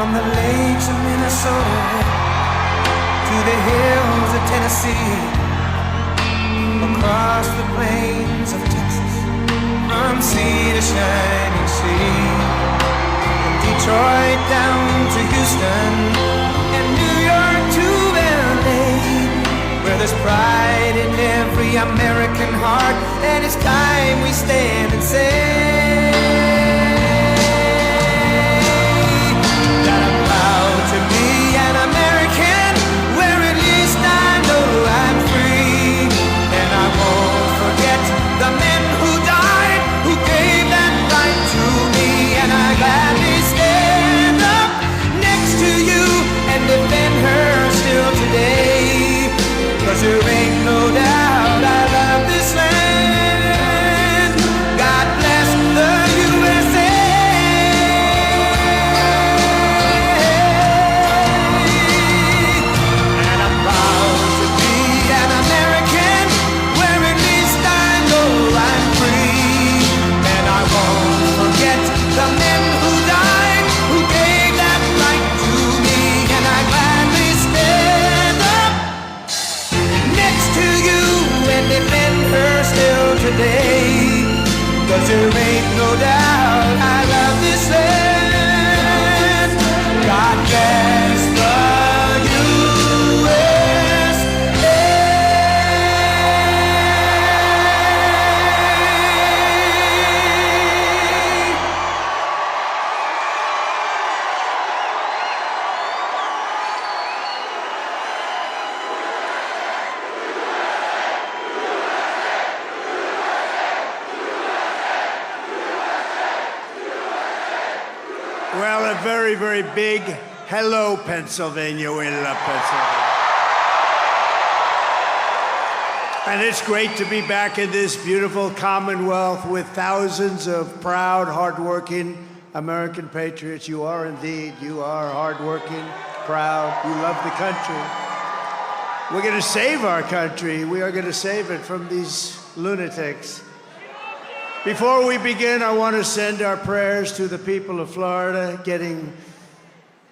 From the lakes of Minnesota to the hills of Tennessee, across the plains of Texas, from sea to shining sea, from Detroit down to Houston and New York to LA, where there's pride in every American heart, and it's time we stand and say that I'm proud to be an American, where at least I know I'm free, and I won't forget the men who died, who gave that right to me, and I gladly stand up next to you and defend her still today, 'cause there ain't no doubt I love this land. God bless the USA. And I'm proud to be an American, where at least I know I'm free, and I won't forget the men who died, who gave that right to me, and I gladly stand up next to you and defend her still today, 'cause there ain't no doubt I love this land. God bless the USA. Well, a very, very big hello, Pennsylvania. We love Pennsylvania. And it's great to be back in this beautiful Commonwealth with thousands of proud, hardworking American patriots. You are indeed. You are hardworking, proud. You love the country. We're going to save our country. We are going to save it from these lunatics. Before we begin, I want to send our prayers to the people of Florida getting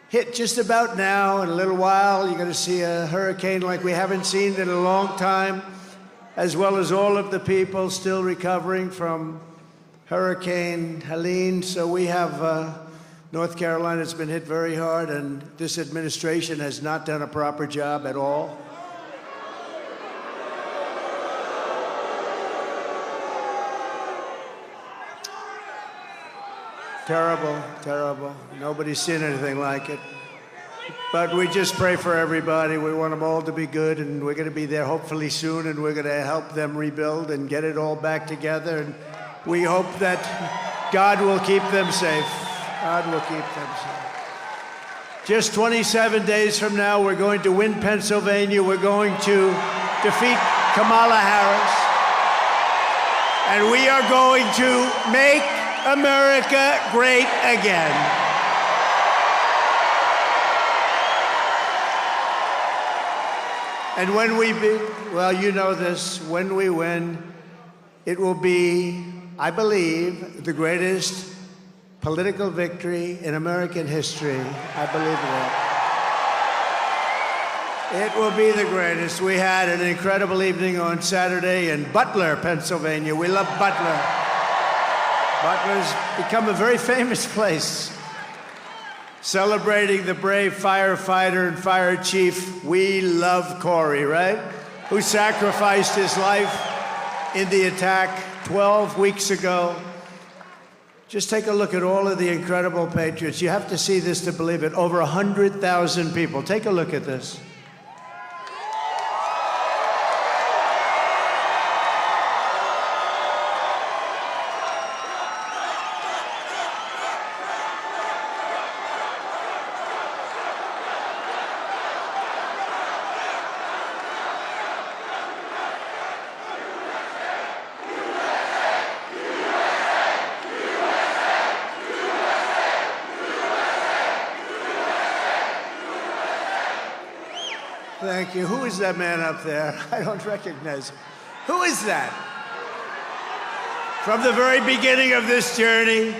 hit just about now. In a little while, you're going to see a hurricane like we haven't seen in a long time, as well as all of the people still recovering from Hurricane Helene. So we have North Carolina that's been hit very hard, and this administration has not done a proper job at all. Terrible, terrible. Nobody's seen anything like it. But we just pray for everybody. We want them all to be good, and we're going to be there hopefully soon, and we're going to help them rebuild and get it all back together. And we hope that God will keep them safe. God will keep them safe. Just 27 days from now, we're going to win Pennsylvania. We're going to defeat Kamala Harris. And we are going to make America great again. And when we well, you know this, when we win, it will be, I believe, the greatest political victory in American history. I believe that. It will be the greatest. We had an incredible evening on Saturday in Butler, Pennsylvania. We love Butler. Butler's become a very famous place, celebrating the brave firefighter and fire chief. We love Corey, right? Who sacrificed his life in the attack 12 weeks ago. Just take a look at all of the incredible patriots. You have to see this to believe it. Over 100,000 people. Take a look at this. Thank you. Who is that man up there? I don't recognize him. Who is that? From the very beginning of this journey,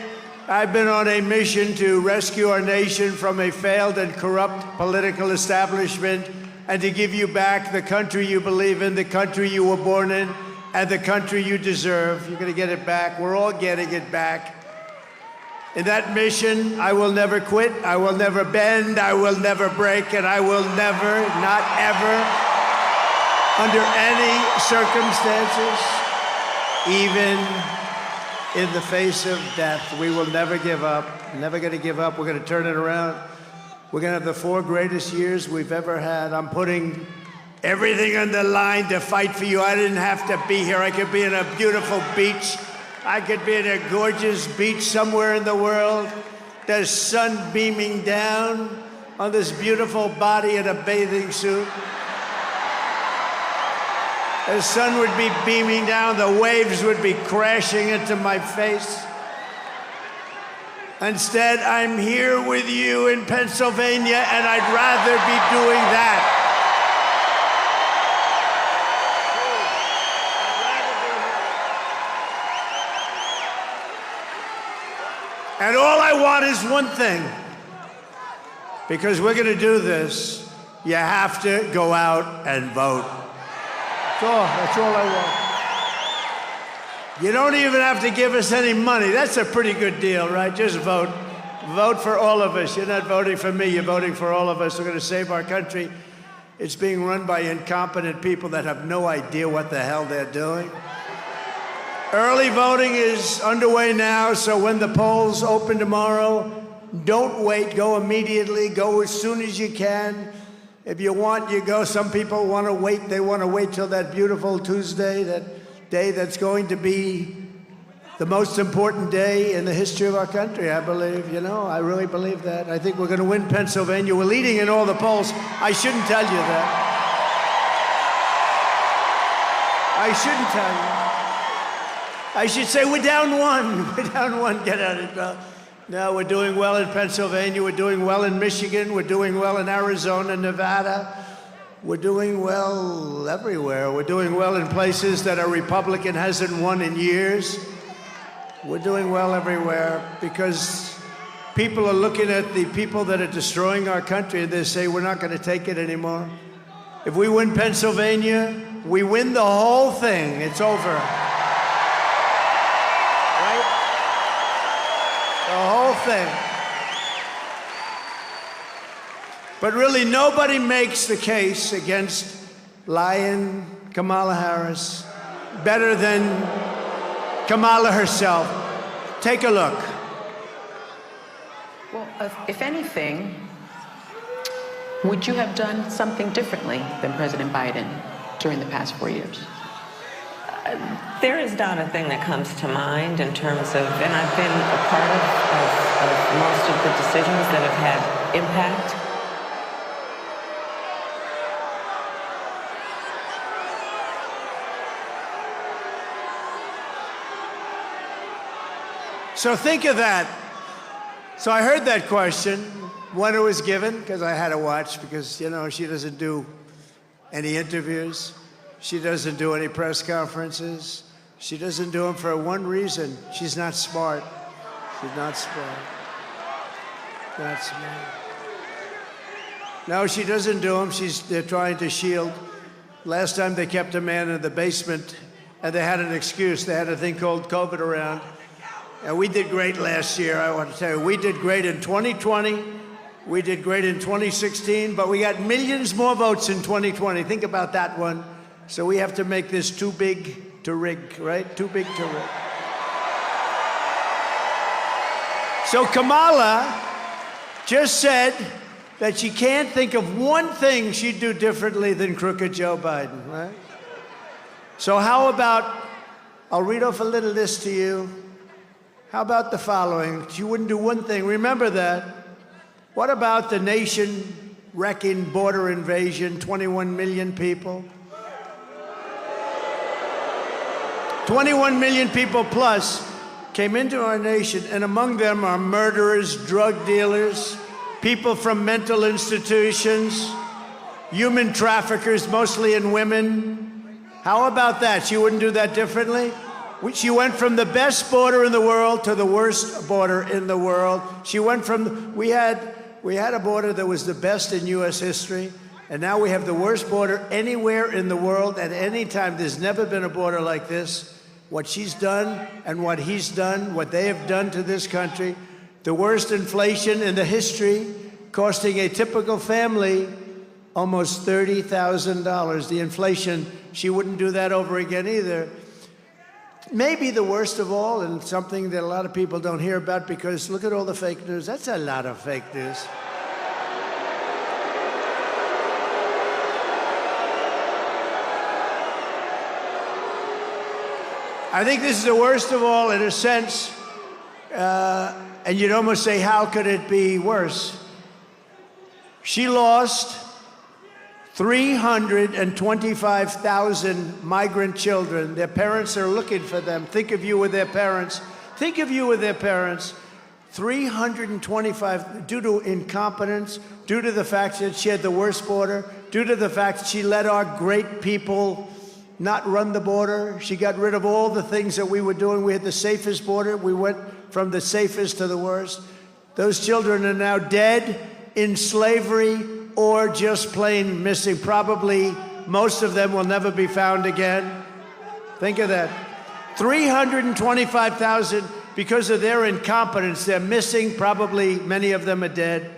I've been on a mission to rescue our nation from a failed and corrupt political establishment and to give you back the country you believe in, the country you were born in, and the country you deserve. You're going to get it back. We're all getting it back. In that mission, I will never quit, I will never bend, I will never break, and I will never, not ever, under any circumstances, even in the face of death, we will never give up. Never going to give up. We're going to turn it around. We're going to have the 4 greatest years we've ever had. I'm putting everything on the line to fight for you. I didn't have to be here. I could be in a beautiful beach. I could be in a gorgeous beach somewhere in the world. There's sun beaming down on this beautiful body in a bathing suit. The sun would be beaming down, the waves would be crashing into my face. Instead, I'm here with you in Pennsylvania, and I'd rather be doing that. And all I want is one thing. Because we're going to do this, you have to go out and vote. That's all I want. You don't even have to give us any money. That's a pretty good deal, right? Just vote. Vote for all of us. You're not voting for me, you're voting for all of us. We're going to save our country. It's being run by incompetent people that have no idea what the hell they're doing. Early voting is underway now, so when the polls open tomorrow, don't wait, go immediately, go as soon as you can. If you want, you go. Some people want to wait. They want to wait till that beautiful Tuesday, that day that's going to be the most important day in the history of our country, I believe. You know, I really believe that. I think we're going to win Pennsylvania. We're leading in all the polls. I shouldn't tell you that. I shouldn't tell you. I should say we're down 1. We're down 1. Get out of it. No, we're doing well in Pennsylvania. We're doing well in Michigan. We're doing well in Arizona, Nevada. We're doing well everywhere. We're doing well in places that a Republican hasn't won in years. We're doing well everywhere because people are looking at the people that are destroying our country and they say, we're not going to take it anymore. If we win Pennsylvania, we win the whole thing. It's over. The whole thing. But really, nobody makes the case against lying Kamala Harris better than Kamala herself. Take a look. Well, if anything, would you have done something differently than President Biden during the past 4 years? There is not a thing that comes to mind in terms of, and I've been a part of most of the decisions that have had impact. So think of that. So I heard that question when it was given, because I had to watch, because, you know, she doesn't do any interviews. She doesn't do any press conferences. She doesn't do them for one reason. She's not smart. She's not smart. Not smart. No, she doesn't do them. They're trying to shield. Last time they kept a man in the basement, and they had an excuse. They had a thing called COVID around. And we did great last year, I want to tell you. We did great in 2020. We did great in 2016, but we got millions more votes in 2020. Think about that one. So we have to make this too big to rig, right? Too big to rig. So Kamala just said that she can't think of one thing she'd do differently than crooked Joe Biden, right? So how about, I'll read off a little list to you. How about the following? She wouldn't do one thing. Remember that. What about the nation-wrecking border invasion, 21 million people? 21 million people plus came into our nation, and among them are murderers, drug dealers, people from mental institutions, human traffickers, mostly in women. How about that? She wouldn't do that differently? She went from the best border in the world to the worst border in the world. She went from, we had a border that was the best in U.S. history, and now we have the worst border anywhere in the world at any time. There's never been a border like this. What she's done and what he's done, what they have done to this country, the worst inflation in the history, costing a typical family almost $30,000. The inflation, she wouldn't do that over again either. Maybe the worst of all, and something that a lot of people don't hear about because look at all the fake news. That's a lot of fake news. I think this is the worst of all in a sense, and you'd almost say, how could it be worse? She lost 325,000 migrant children. Their parents are looking for them. Think of you with their parents. Think of you with their parents. 325, due to incompetence, due to the fact that she had the worst border, due to the fact that she let our great people not run the border. She got rid of all the things that we were doing. We had the safest border. We went from the safest to the worst. Those children are now dead, in slavery, or just plain missing. Probably most of them will never be found again. Think of that. 325,000 because of their incompetence. They're missing. Probably many of them are dead.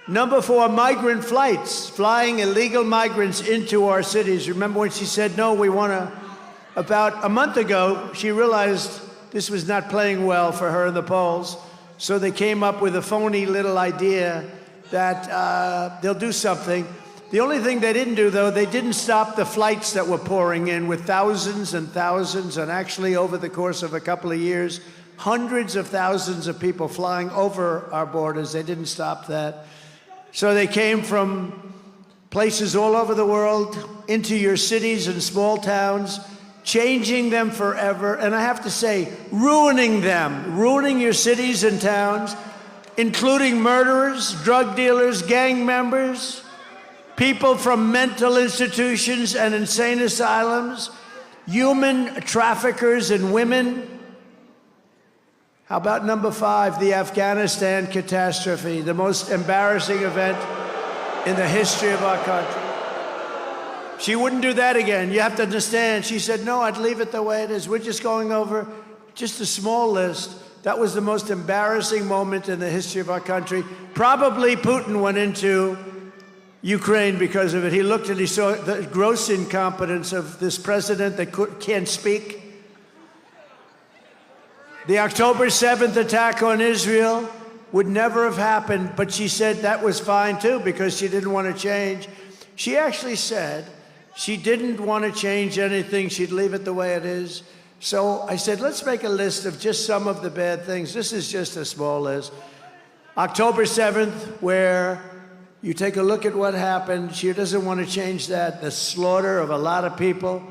Number 4, migrant flights, flying illegal migrants into our cities. Remember when she said, no, we want to, about a month ago, she realized this was not playing well for her in the polls. So they came up with a phony little idea that they'll do something. The only thing they didn't do, though, they didn't stop the flights that were pouring in with thousands and thousands, and actually over the course of a couple of years, hundreds of thousands of people flying over our borders. They didn't stop that. So they came from places all over the world into your cities and small towns, changing them forever. And I have to say, ruining them, ruining your cities and towns, including murderers, drug dealers, gang members, people from mental institutions and insane asylums, human traffickers and women. How about number 5, the Afghanistan catastrophe, the most embarrassing event in the history of our country? She wouldn't do that again. You have to understand. She said, no, I'd leave it the way it is. We're just going over just a small list. That was the most embarrassing moment in the history of our country. Probably Putin went into Ukraine because of it. He looked and he saw the gross incompetence of this president that can't speak. The October 7th attack on Israel would never have happened, but she said that was fine too because she didn't want to change. She actually said she didn't want to change anything. She'd leave it the way it is. So I said, let's make a list of just some of the bad things. This is just a small list. October 7th, where you take a look at what happened. She doesn't want to change that. The slaughter of a lot of people.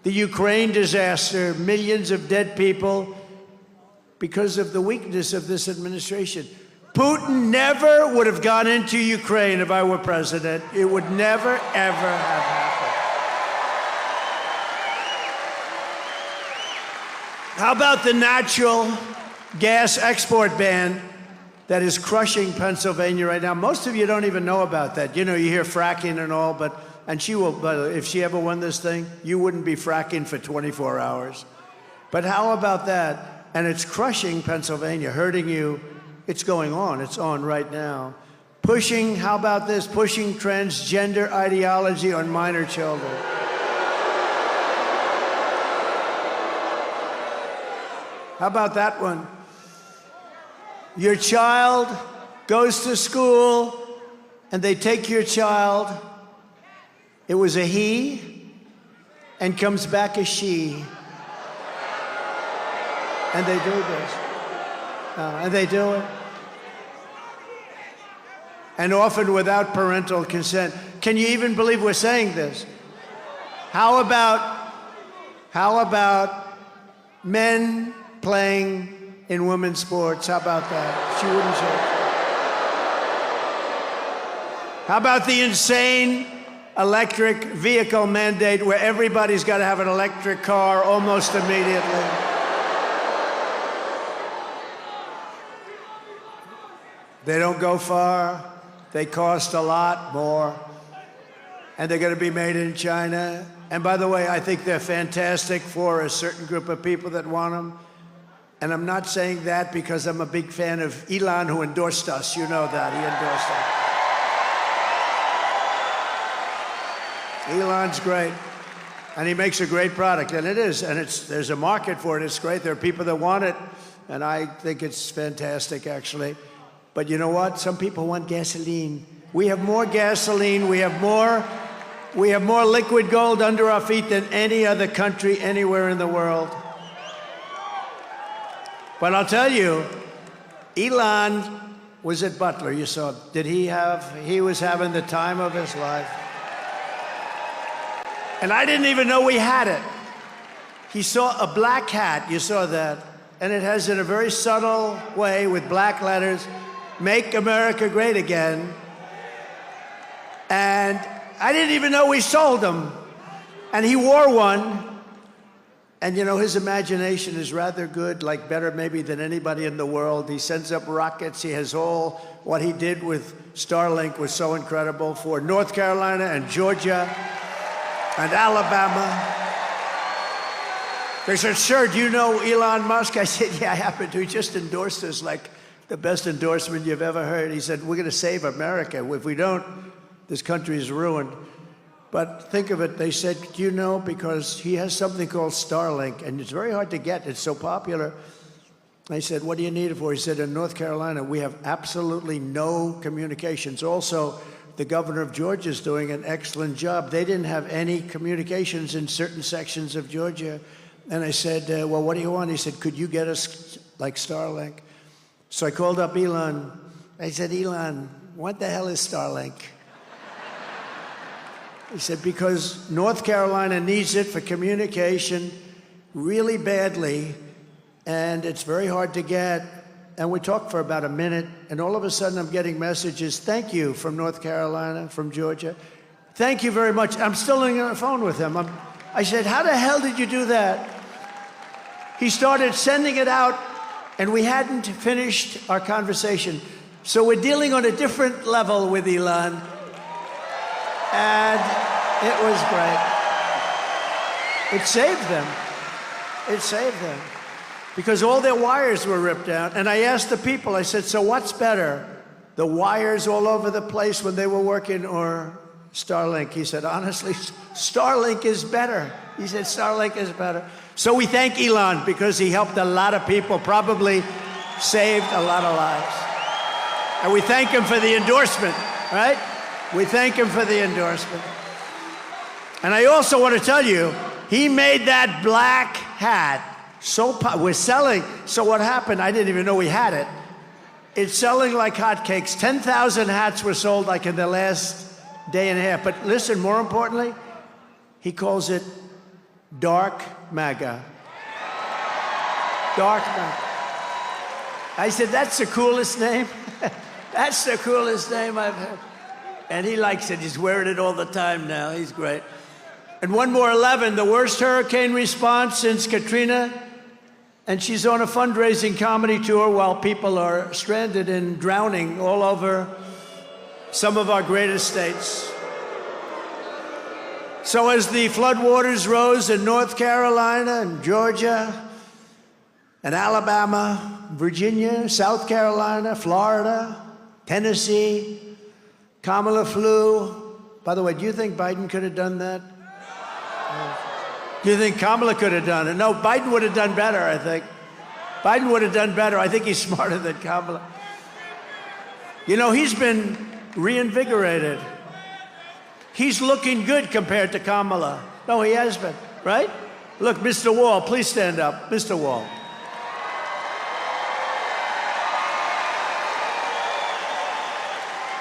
The Ukraine disaster, millions of dead people because of the weakness of this administration. Putin never would have gone into Ukraine if I were president. It would never, ever have happened. How about the natural gas export ban that is crushing Pennsylvania right now? Most of you don't even know about that. You know, you hear fracking and all, but she will, but if she ever won this thing, you wouldn't be fracking for 24 hours. But how about that? And it's crushing Pennsylvania, hurting you. It's going on. It's on right now. Pushing, how about this? Pushing transgender ideology on minor children. How about that one? Your child goes to school and they take your child. It was a he and comes back a she. And they do this. And they do it. And often without parental consent. Can you even believe we're saying this? How about men playing in women's sports? How about that? She wouldn't say. How about the insane electric vehicle mandate where everybody's got to have an electric car almost immediately. They don't go far. They cost a lot more. And they're going to be made in China. And by the way, I think they're fantastic for a certain group of people that want them. And I'm not saying that because I'm a big fan of Elon, who endorsed us. You know that. He endorsed us. Elon's great. And he makes a great product. And it is. And there's a market for it. It's great. There are people that want it. And I think it's fantastic, actually. But you know what? Some people want gasoline. We have more gasoline. We have more liquid gold under our feet than any other country anywhere in the world. But I'll tell you, Elon was at Butler. You saw, he was having the time of his life. And I didn't even know we had it. He saw a black hat, you saw that. And it has, in a very subtle way, with black letters, "Make America Great Again." And I didn't even know we sold them. And he wore one. And you know, his imagination is rather good, like better maybe than anybody in the world. He sends up rockets. He has what he did with Starlink was so incredible for North Carolina and Georgia and Alabama. They said, "Sir, do you know Elon Musk?" I said, "Yeah, I happen to. He just endorsed us like the best endorsement you've ever heard." He said, "We're going to save America. If we don't, this country is ruined." But think of it, they said, "Do you know?" Because he has something called Starlink, and it's very hard to get. It's so popular. I said, "What do you need it for?" He said, "In North Carolina, we have absolutely no communications." Also, the governor of Georgia is doing an excellent job. They didn't have any communications in certain sections of Georgia. And I said, "Well, what do you want?" He said, "Could you get us like Starlink?" So I called up Elon. I said, "Elon, what the hell is Starlink?" He said, "Because North Carolina needs it for communication really badly, and it's very hard to get." And we talked for about a minute, and all of a sudden I'm getting messages, "Thank you," from North Carolina, from Georgia. "Thank you very much." I'm still on the phone with him. I said, "How the hell did you do that?" He started sending it out, and we hadn't finished our conversation. So we're dealing on a different level with Elon. And it was great. It saved them. It saved them. Because all their wires were ripped out. And I asked the people, I said, "So what's better? The wires all over the place when they were working or Starlink?" He said, "Honestly, Starlink is better." He said, "Starlink is better." So we thank Elon because he helped a lot of people, probably saved a lot of lives. And we thank him for the endorsement, right? We thank him for the endorsement. And I also want to tell you, he made that black hat we're selling. So what happened, I didn't even know we had it. It's selling like hotcakes. 10,000 hats were sold like in the last day and a half. But listen, more importantly, he calls it Dark MAGA. Dark MAGA. I said, "That's the coolest name." That's the coolest name I've heard. And he likes it. He's wearing it all the time now. He's great. And one more, 11, the worst hurricane response since Katrina. And she's on a fundraising comedy tour while people are stranded and drowning all over some of our greatest states. So as the floodwaters rose in North Carolina and Georgia and Alabama, Virginia, South Carolina, Florida, Tennessee, Kamala flew. By the way, do you think Biden could have done that? Do you think Kamala could have done it? No, Biden would have done better, I think. Biden would have done better. I think he's smarter than Kamala. You know, he's been reinvigorated. He's looking good compared to Kamala. No, he has been, right? Look, Mr. Wall, please stand up. Mr. Wall.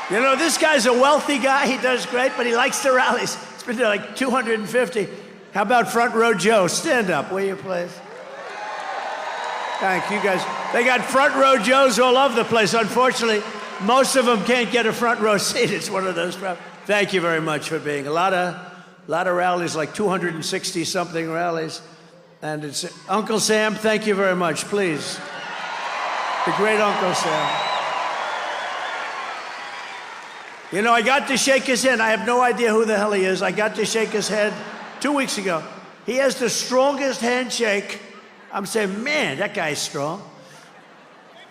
You know, this guy's a wealthy guy. He does great, but he likes the rallies. It's been to like 250. How about Front Row Joe? Stand up, will you, please? Thank you, guys. They got Front Row Joes all over the place. Unfortunately, most of them can't get a front row seat. It's one of those problems. Thank you very much for being. A lot of rallies, like 260-something rallies. And it's Uncle Sam, thank you very much, please. The great Uncle Sam. You know, I got to shake his hand. I have no idea who the hell he is. I got to shake his hand 2 weeks ago. He has the strongest handshake. I'm saying, man, that guy's strong.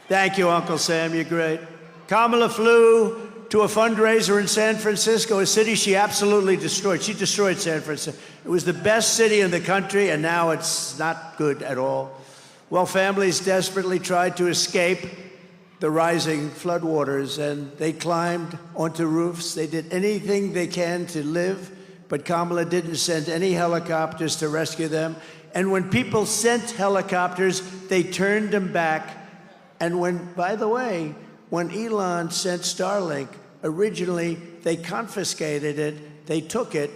Thank you, Uncle Sam, you're great. Kamala flew to a fundraiser in San Francisco, a city she absolutely destroyed. She destroyed San Francisco. It was the best city in the country, and now it's not good at all. Well, families desperately tried to escape the rising floodwaters, and they climbed onto roofs. They did anything they can to live, but Kamala didn't send any helicopters to rescue them. And when people sent helicopters, they turned them back. And by the way, when Elon sent Starlink, originally they confiscated it, they took it.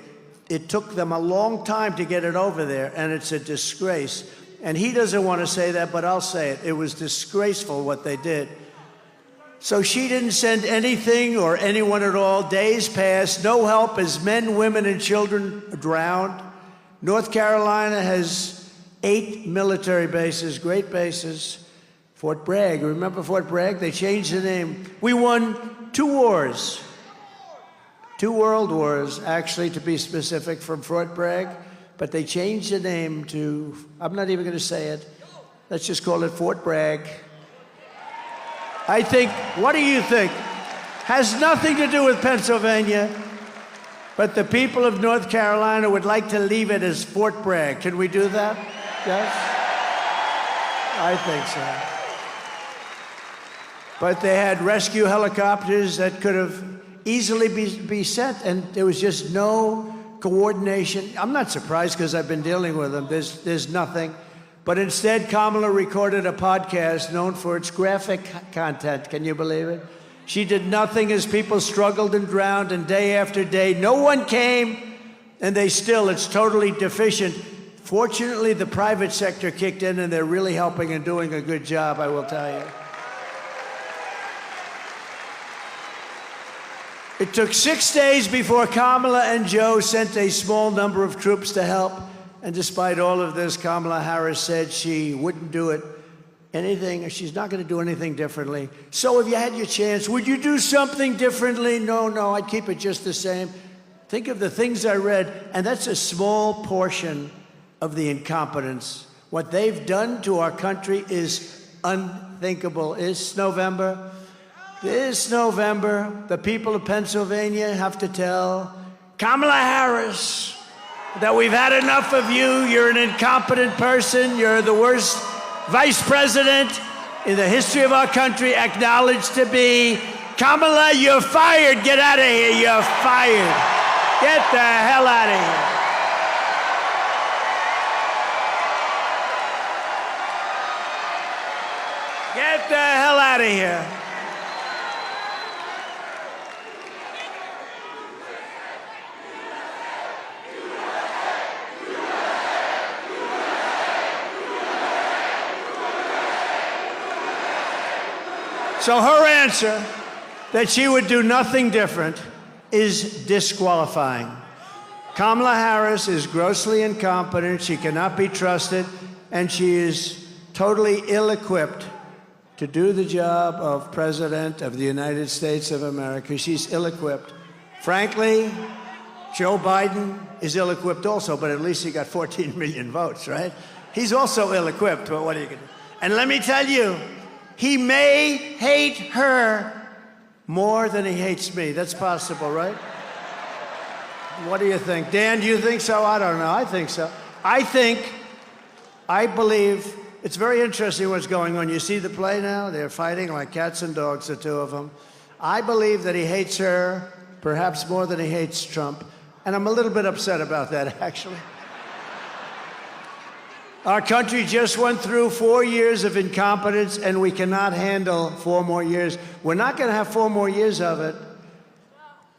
It took them a long time to get it over there, and it's a disgrace. And he doesn't want to say that, but I'll say it. It was disgraceful what they did. So she didn't send anything or anyone at all. Days passed, no help as men, women, and children drowned. North Carolina has 8 military bases, great bases. Fort Bragg, remember Fort Bragg? They changed the name. We won 2 wars. 2 world wars, actually, to be specific, from Fort Bragg. But they changed the name to, I'm not even going to say it. Let's just call it Fort Bragg. I think, what do you think? Has nothing to do with Pennsylvania, but the people of North Carolina would like to leave it as Fort Bragg. Can we do that? Yes? I think so. But they had rescue helicopters that could have easily be sent, and there was just no coordination. I'm not surprised because I've been dealing with them. There's nothing. But instead, Kamala recorded a podcast known for its graphic content. Can you believe it? She did nothing as people struggled and drowned, and day after day, no one came, and it's totally deficient. Fortunately, the private sector kicked in, and they're really helping and doing a good job, I will tell you. It took 6 days before Kamala and Joe sent a small number of troops to help. And despite all of this, Kamala Harris said she wouldn't do anything. She's not going to do anything differently. So if you had your chance, would you do something differently? No, I'd keep it just the same. Think of the things I read, and that's a small portion of the incompetence. What they've done to our country is unthinkable. This November, the people of Pennsylvania have to tell Kamala Harris that we've had enough of you. You're an incompetent person. You're the worst vice president in the history of our country, acknowledged to be. Kamala, you're fired. Get out of here. You're fired. Get the hell out of here. Get the hell out of here. So her answer, that she would do nothing different, is disqualifying. Kamala Harris is grossly incompetent, she cannot be trusted, and she is totally ill-equipped to do the job of President of the United States of America. She's ill-equipped. Frankly, Joe Biden is ill-equipped also, but at least he got 14 million votes, right? He's also ill-equipped, but what are you going to do? And let me tell you, he may hate her more than he hates me. That's possible, right? What do you think? Dan, do you think so? I don't know. I think so. I believe, it's very interesting what's going on. You see the play now? They're fighting like cats and dogs, the two of them. I believe that he hates her perhaps more than he hates Trump. And I'm a little bit upset about that, actually. Our country just went through 4 years of incompetence, and we cannot handle 4 more years. We're not going to have 4 more years of it,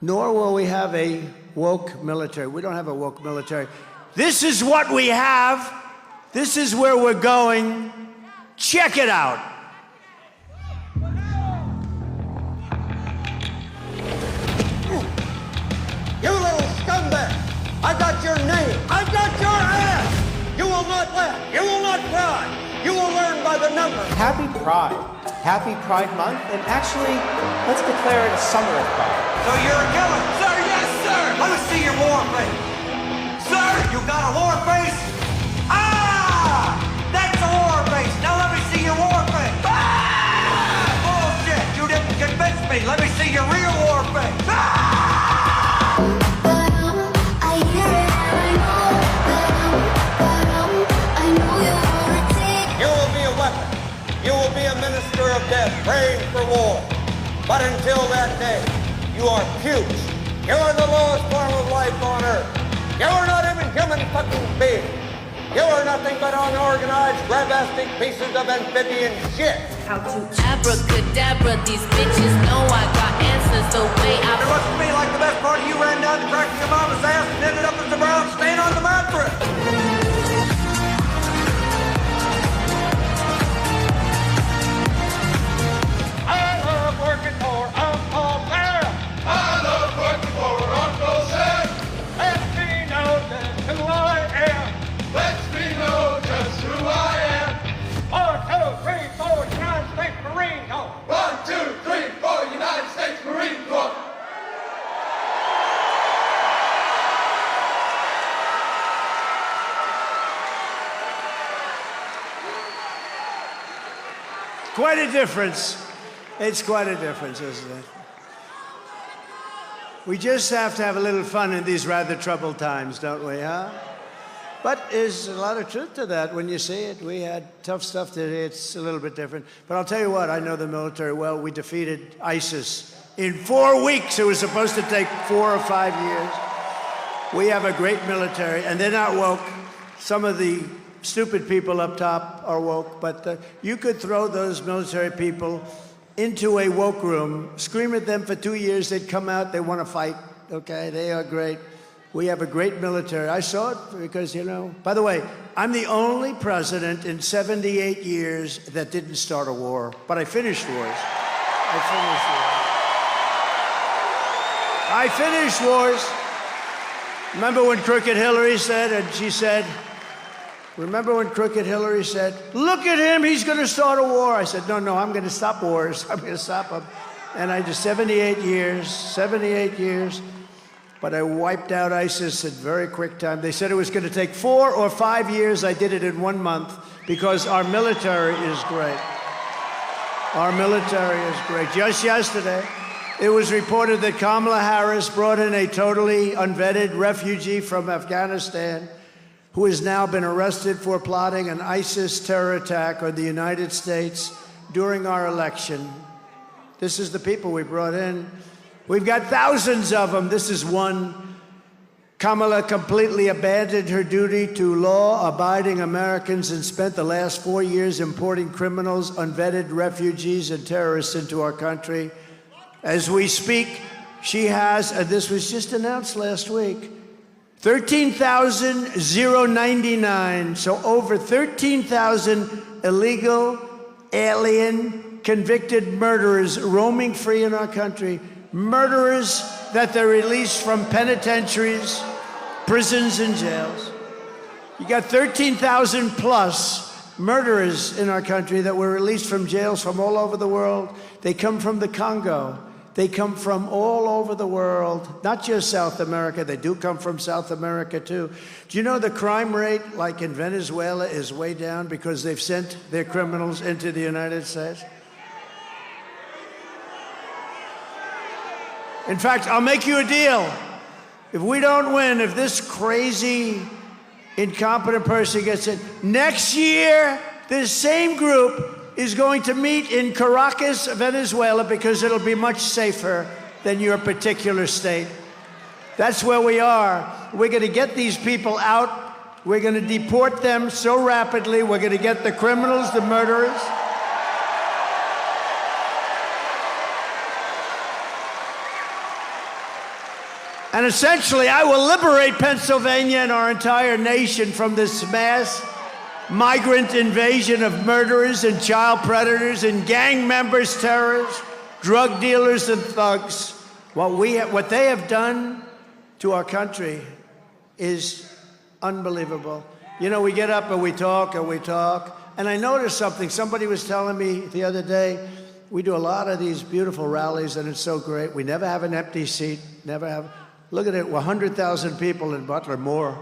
nor will we have a woke military. We don't have a woke military. This is what we have. This is where we're going. Check it out. Happy Pride. Happy Pride Month, and actually, let's declare it a summer of pride. So you're a killer? Sir, yes, sir! Let me see your war face. Sir, you got a war face? Ah! That's a war face! Now let me see your war face! Ah! Bullshit! You didn't convince me! Let me see your real war face! Ah! You will be a weapon. You will be a minister of death, praying for war. But until that day, you are puke. You are the lowest form of life on earth. You are not even human fucking beings. You are nothing but unorganized, grabastic pieces of amphibian shit. How to abracadabra, these bitches know I got answers the way I... It must be like the best part of you ran down the crack of your mama's ass and ended up as a brown stain on the mattress. Quite a difference. It's quite a difference, isn't it? We just have to have a little fun in these rather troubled times, don't we, huh? But there's a lot of truth to that when you see it. We had tough stuff today. It's a little bit different. But I'll tell you what, I know the military well. We defeated ISIS in 4 weeks. It was supposed to take 4 or 5 years. We have a great military, and they're not woke. Some of the stupid people up top are woke, but you could throw those military people into a woke room, scream at them for 2 years, they'd come out, they want to fight, okay? They are great. We have a great military. I saw it because, you know, by the way, I'm the only president in 78 years that didn't start a war, but I finished wars. I finished wars. Remember when Crooked Hillary said, and she said, remember when Crooked Hillary said, look at him, he's going to start a war. I said, no, I'm going to stop wars. I'm going to stop them. And I did 78 years, but I wiped out ISIS in very quick time. They said it was going to take 4 or 5 years. I did it in 1 month because our military is great. Our military is great. Just yesterday, it was reported that Kamala Harris brought in a totally unvetted refugee from Afghanistan who has now been arrested for plotting an ISIS terror attack on the United States during our election. This is the people we brought in. We've got thousands of them. This is one. Kamala completely abandoned her duty to law-abiding Americans and spent the last 4 years importing criminals, unvetted refugees, and terrorists into our country. As we speak, she has, and this was just announced last week, 13,099, so over 13,000 illegal, alien, convicted murderers roaming free in our country. Murderers that they're released from penitentiaries, prisons, and jails. You got 13,000 plus murderers in our country that were released from jails from all over the world. They come from the Congo. They come from all over the world, not just South America. They do come from South America, too. Do you know the crime rate, like in Venezuela, is way down because they've sent their criminals into the United States? In fact, I'll make you a deal. If we don't win, if this crazy, incompetent person gets in, next year, this same group is going to meet in Caracas, Venezuela, because it'll be much safer than your particular state. That's where we are. We're going to get these people out. We're going to deport them so rapidly. We're going to get the criminals, the murderers. And essentially, I will liberate Pennsylvania and our entire nation from this mass migrant invasion of murderers and child predators and gang members, terrorists, drug dealers, and thugs. What they have done to our country is unbelievable. You know, we get up and we talk and we talk And I noticed something. Somebody was telling me the other day, we do a lot of these beautiful rallies, and it's so great. We never have an empty seat, never have. Look at it, 100,000 people in Butler, more.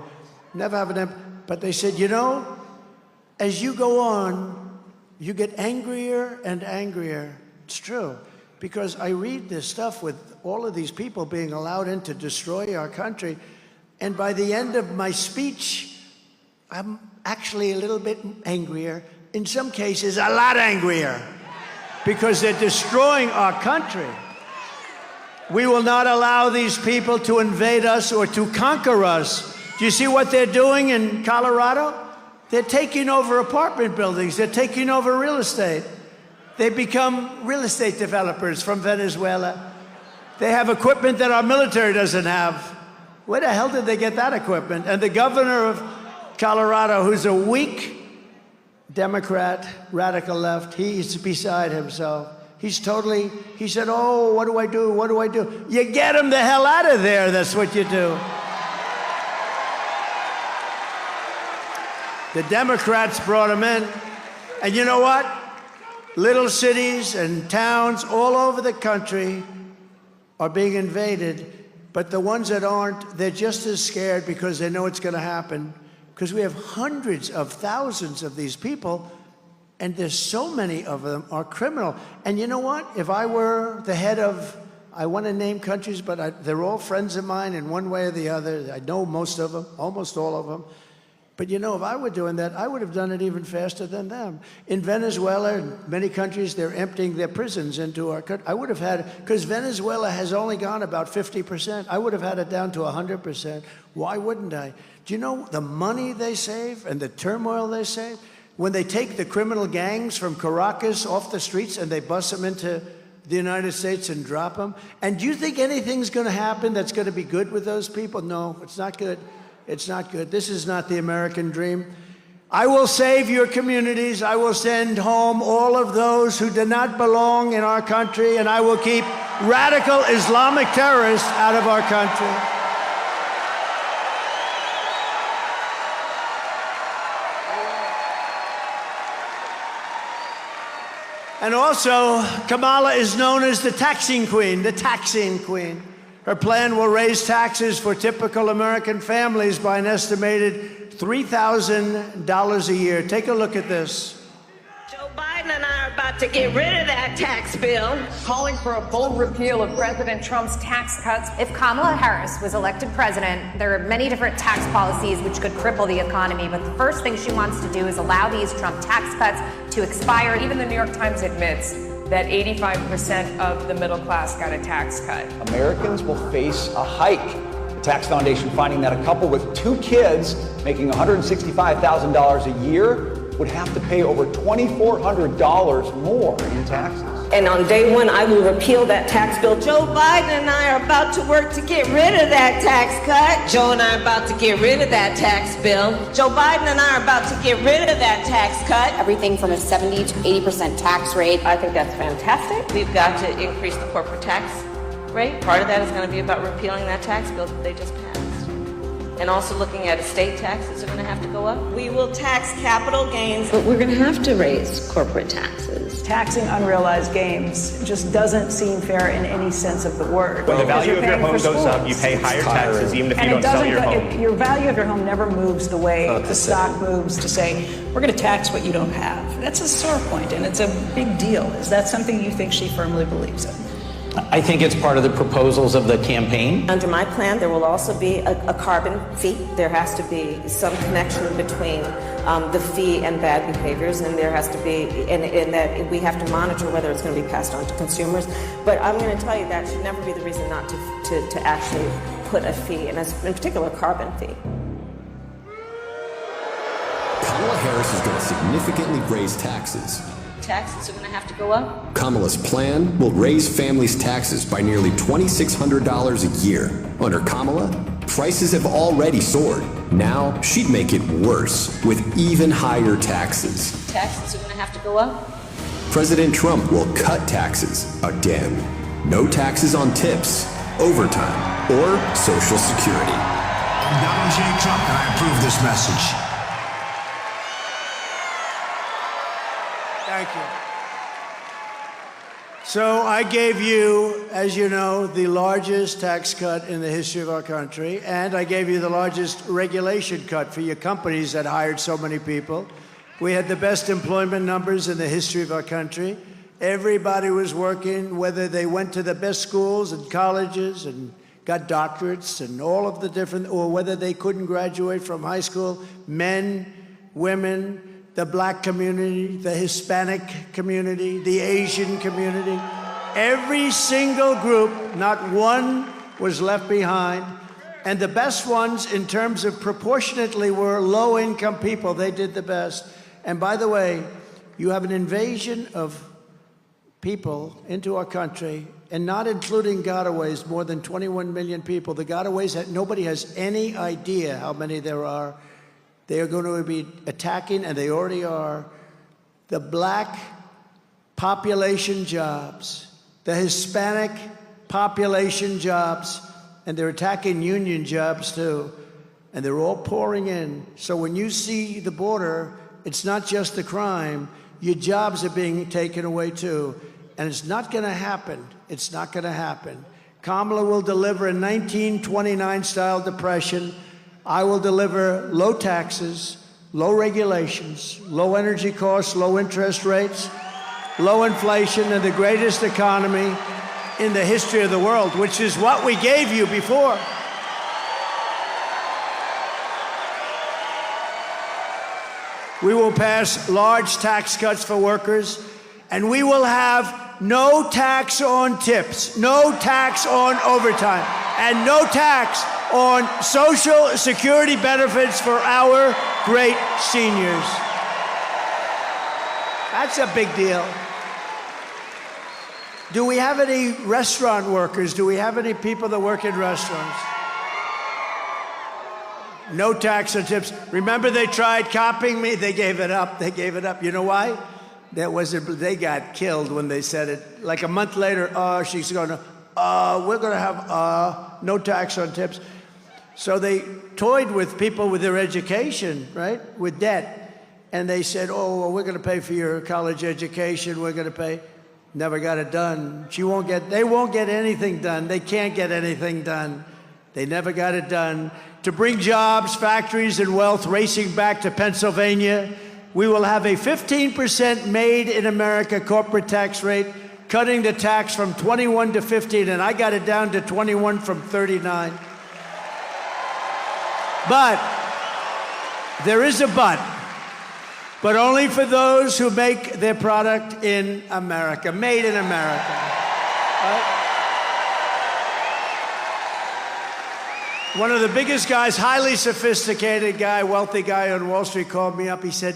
Never have an empty. But they said, you know, as you go on, you get angrier and angrier. It's true. Because I read this stuff with all of these people being allowed in to destroy our country. And by the end of my speech, I'm actually a little bit angrier. In some cases, a lot angrier. Because they're destroying our country. We will not allow these people to invade us or to conquer us. Do you see what they're doing in Colorado? They're taking over apartment buildings. They're taking over real estate. They become real estate developers from Venezuela. They have equipment that our military doesn't have. Where the hell did they get that equipment? And the governor of Colorado, who's a weak Democrat, radical left, he's beside himself. He said, oh, what do I do? What do I do? You get him the hell out of there. That's what you do. The Democrats brought him in. And you know what? Little cities and towns all over the country are being invaded. But the ones that aren't, they're just as scared because they know it's going to happen. Because we have hundreds of thousands of these people, and there's so many of them are criminal. And you know what? If I were the head of, I want to name countries, but they're all friends of mine in one way or the other. I know most of them, almost all of them. But you know, if I were doing that, I would have done it even faster than them. In Venezuela, in many countries, they're emptying their prisons into our country. I would have had, because Venezuela has only gone about 50%. I would have had it down to 100%. Why wouldn't I? Do you know the money they save and the turmoil they save? When they take the criminal gangs from Caracas off the streets and they bust them into the United States and drop them. And do you think anything's going to happen that's going to be good with those people? No, it's not good. It's not good. This is not the American dream. I will save your communities. I will send home all of those who do not belong in our country, and I will keep radical Islamic terrorists out of our country. And also, Kamala is known as the taxing queen, the taxing queen. Her plan will raise taxes for typical American families by an estimated $3,000 a year. Take a look at this. Joe Biden and I are about to get rid of that tax bill. Calling for a full repeal of President Trump's tax cuts. If Kamala Harris was elected president, there are many different tax policies which could cripple the economy, but the first thing she wants to do is allow these Trump tax cuts to expire. Even the New York Times admits that 85% of the middle class got a tax cut. Americans will face a hike. The Tax Foundation finding that a couple with 2 kids making $165,000 a year would have to pay over $2,400 more in taxes. And on day one, I will repeal that tax bill. Joe Biden and I are about to work to get rid of that tax cut. Joe and I are about to get rid of that tax bill. Joe Biden and I are about to get rid of that tax cut. Everything from a 70 to 80% tax rate. I think that's fantastic. We've got to increase the corporate tax rate. Part of that is going to be about repealing that tax bill that they just passed. And also looking at estate taxes are going to have to go up. We will tax capital gains. But we're going to have to raise corporate taxes. Taxing unrealized gains just doesn't seem fair in any sense of the word. When the value of your home goes up, you pay higher taxes even if you don't sell your home. Your value of your home never moves the way the stock moves to say, we're going to tax what you don't have. That's a sore point, and it's a big deal. Is that something you think she firmly believes in? I think it's part of the proposals of the campaign. Under my plan, there will also be a carbon fee. There has to be some connection between the fee and bad behaviors, and there has to be, and that we have to monitor whether it's going to be passed on to consumers. But I'm going to tell you that should never be the reason not to actually put a fee, and in particular, a carbon fee. Kamala Harris is going to significantly raise taxes. Taxes are going to have to go up. Kamala's plan will raise families' taxes by nearly $2,600 a year. Under Kamala, prices have already soared. Now she'd make it worse with even higher taxes. Taxes are going to have to go up. President Trump will cut taxes again. No taxes on tips, overtime, or Social Security. I'm Donald J. Trump, and I approve this message. Thank you. So I gave you, as you know, the largest tax cut in the history of our country, and I gave you the largest regulation cut for your companies that hired so many people. We had the best employment numbers in the history of our country. Everybody was working, whether they went to the best schools and colleges and got doctorates and all of the different, or whether they couldn't graduate from high school, men, women, the black community, the Hispanic community, the Asian community. Every single group, not one was left behind. And the best ones in terms of proportionately were low-income people. They did the best. And by the way, you have an invasion of people into our country, and not including gotaways, more than 21 million people. The gotaways, nobody has any idea how many there are. They are going to be attacking, and they already are, the black population jobs, the Hispanic population jobs, and they're attacking union jobs too. And they're all pouring in. So when you see the border, it's not just the crime, your jobs are being taken away too. And it's not going to happen. It's not going to happen. Kamala will deliver a 1929-style depression. I will deliver low taxes, low regulations, low energy costs, low interest rates, low inflation, and the greatest economy in the history of the world, which is what we gave you before. We will pass large tax cuts for workers, and we will have no tax on tips, no tax on overtime, and no tax on Social Security benefits for our great seniors. That's a big deal. Do we have any restaurant workers? Do we have any people that work in restaurants? No tax on tips. Remember, they tried copying me? They gave it up. They gave it up. You know why? They got killed when they said it. Like a month later, she's going to, we're going to have no tax on tips. So they toyed with people with their education, right, with debt. And they said, oh, well, we're going to pay for your college education. We're going to pay. Never got it done. They won't get anything done. They can't get anything done. They never got it done. To bring jobs, factories, and wealth racing back to Pennsylvania, we will have a 15% made in America corporate tax rate, cutting the tax from 21 to 15, and I got it down to 21 from 39. But there is a but only for those who make their product in America, made in America. Right? One of the biggest guys, highly sophisticated guy, wealthy guy on Wall Street called me up. He said,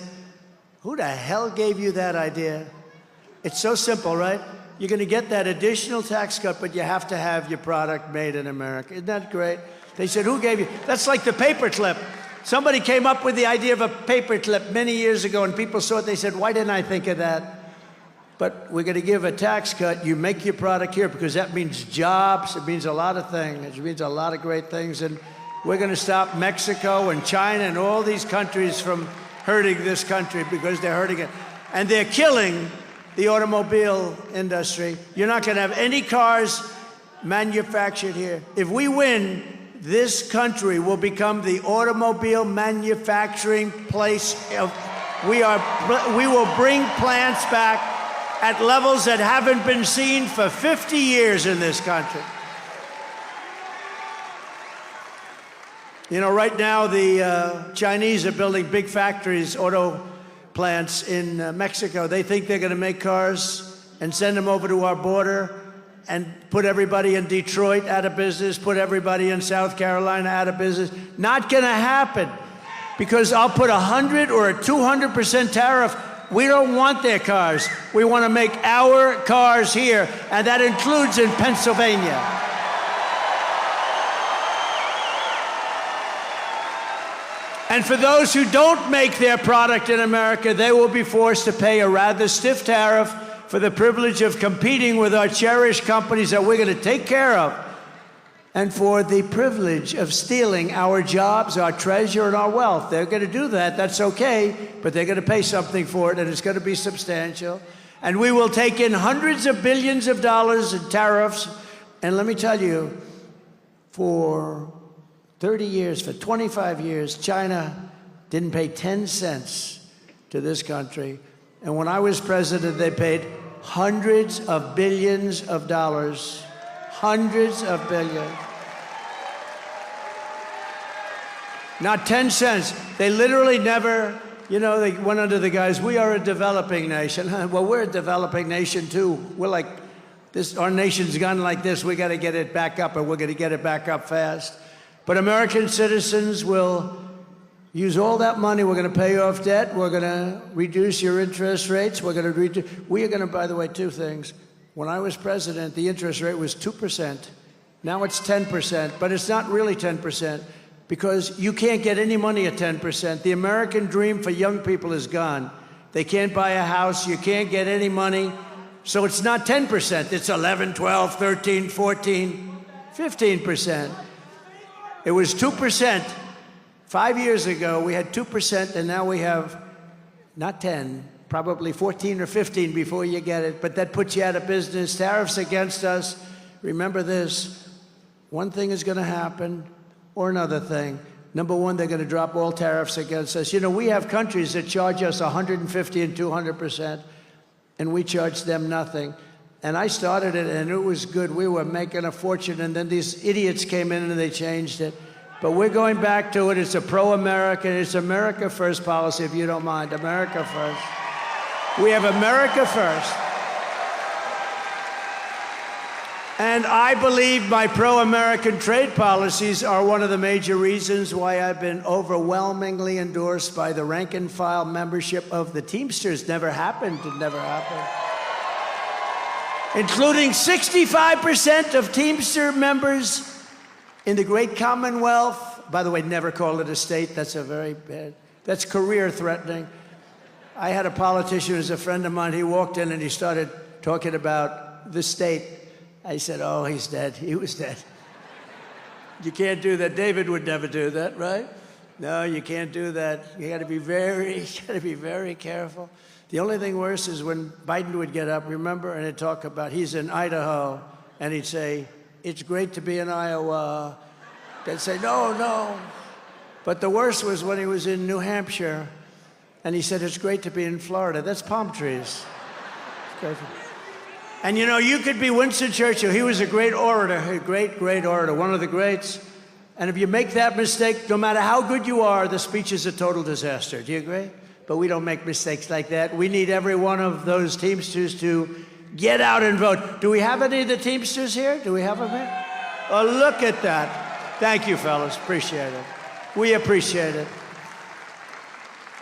who the hell gave you that idea? It's so simple, right? You're going to get that additional tax cut, but you have to have your product made in America. Isn't that great? They said, who gave you? That's like the paperclip. Somebody came up with the idea of a paperclip many years ago, and people saw it. They said, why didn't I think of that? But we're going to give a tax cut. You make your product here because that means jobs. It means a lot of things. It means a lot of great things. And we're going to stop Mexico and China and all these countries from hurting this country because they're hurting it. And they're killing the automobile industry. You're not going to have any cars manufactured here. If we win, this country will become the automobile manufacturing place. We will bring plants back at levels that haven't been seen for 50 years in this country. You know, right now the Chinese are building big factories, auto plants in Mexico. They think they're going to make cars and send them over to our border and put everybody in Detroit out of business, put everybody in South Carolina out of business. Not going to happen, because I'll put 100 or a 200% tariff. We don't want their cars. We want to make our cars here, and that includes in Pennsylvania. And for those who don't make their product in America, they will be forced to pay a rather stiff tariff for the privilege of competing with our cherished companies that we're going to take care of. and for the privilege of stealing our jobs, our treasure, and our wealth. They're going to do that. That's okay, but they're going to pay something for it, and it's going to be substantial. And we will take in hundreds of billions of dollars in tariffs. And let me tell you, for 30 years, for 25 years, China didn't pay 10 cents to this country. And when I was president, they paid hundreds of billions of dollars. Hundreds of billions. Not 10 cents. They literally never, they went under the guise, we are a developing nation. Well, we're a developing nation too. We're like this, our nation's gone like this. We got to get it back up, and we're going to get it back up fast. But American citizens will use all that money. We're going to pay off debt. We're going to reduce your interest rates. We are going to, by the way, two things. When I was president, the interest rate was 2%. Now it's 10%, but it's not really 10% because you can't get any money at 10%. The American dream for young people is gone. They can't buy a house. You can't get any money. So it's not 10%. It's 11, 12, 13, 14, 15%. It was 2%. 5 years ago, we had 2%, and now we have not 10, probably 14 or 15 before you get it, but that puts you out of business. Tariffs against us. Remember this, one thing is going to happen or another thing. Number one, they're going to drop all tariffs against us. We have countries that charge us 150 and 200%, and we charge them nothing. And I started it, and it was good. We were making a fortune, and then these idiots came in and they changed it. But we're going back to it. It's a pro-American, it's America first policy, if you don't mind. America first. We have America first. And I believe my pro-American trade policies are one of the major reasons why I've been overwhelmingly endorsed by the rank and file membership of the Teamsters. Never happened. It never happened. Including 65% of Teamster members in the great Commonwealth. By the way, never call it a state. That's a very bad, that's career threatening. I had a politician who's a friend of mine. He walked in and he started talking about the state. I said, oh, he's dead. He was dead. You can't do that. David would never do that, right? No, you can't do that. You got to be very careful. The only thing worse is when Biden would get up, remember, and he'd talk about, he's in Idaho, and he'd say, it's great to be in Iowa. They'd say, no. But the worst was when he was in New Hampshire, and he said, it's great to be in Florida. That's palm trees. And you could be Winston Churchill. He was a great orator, a great orator, one of the greats. And if you make that mistake, no matter how good you are, the speech is a total disaster. Do you agree? But we don't make mistakes like that. We need every one of those Teamsters to get out and vote. Do we have any of the Teamsters here? Do we have them here? Oh, look at that. Thank you, fellas. Appreciate it. We appreciate it.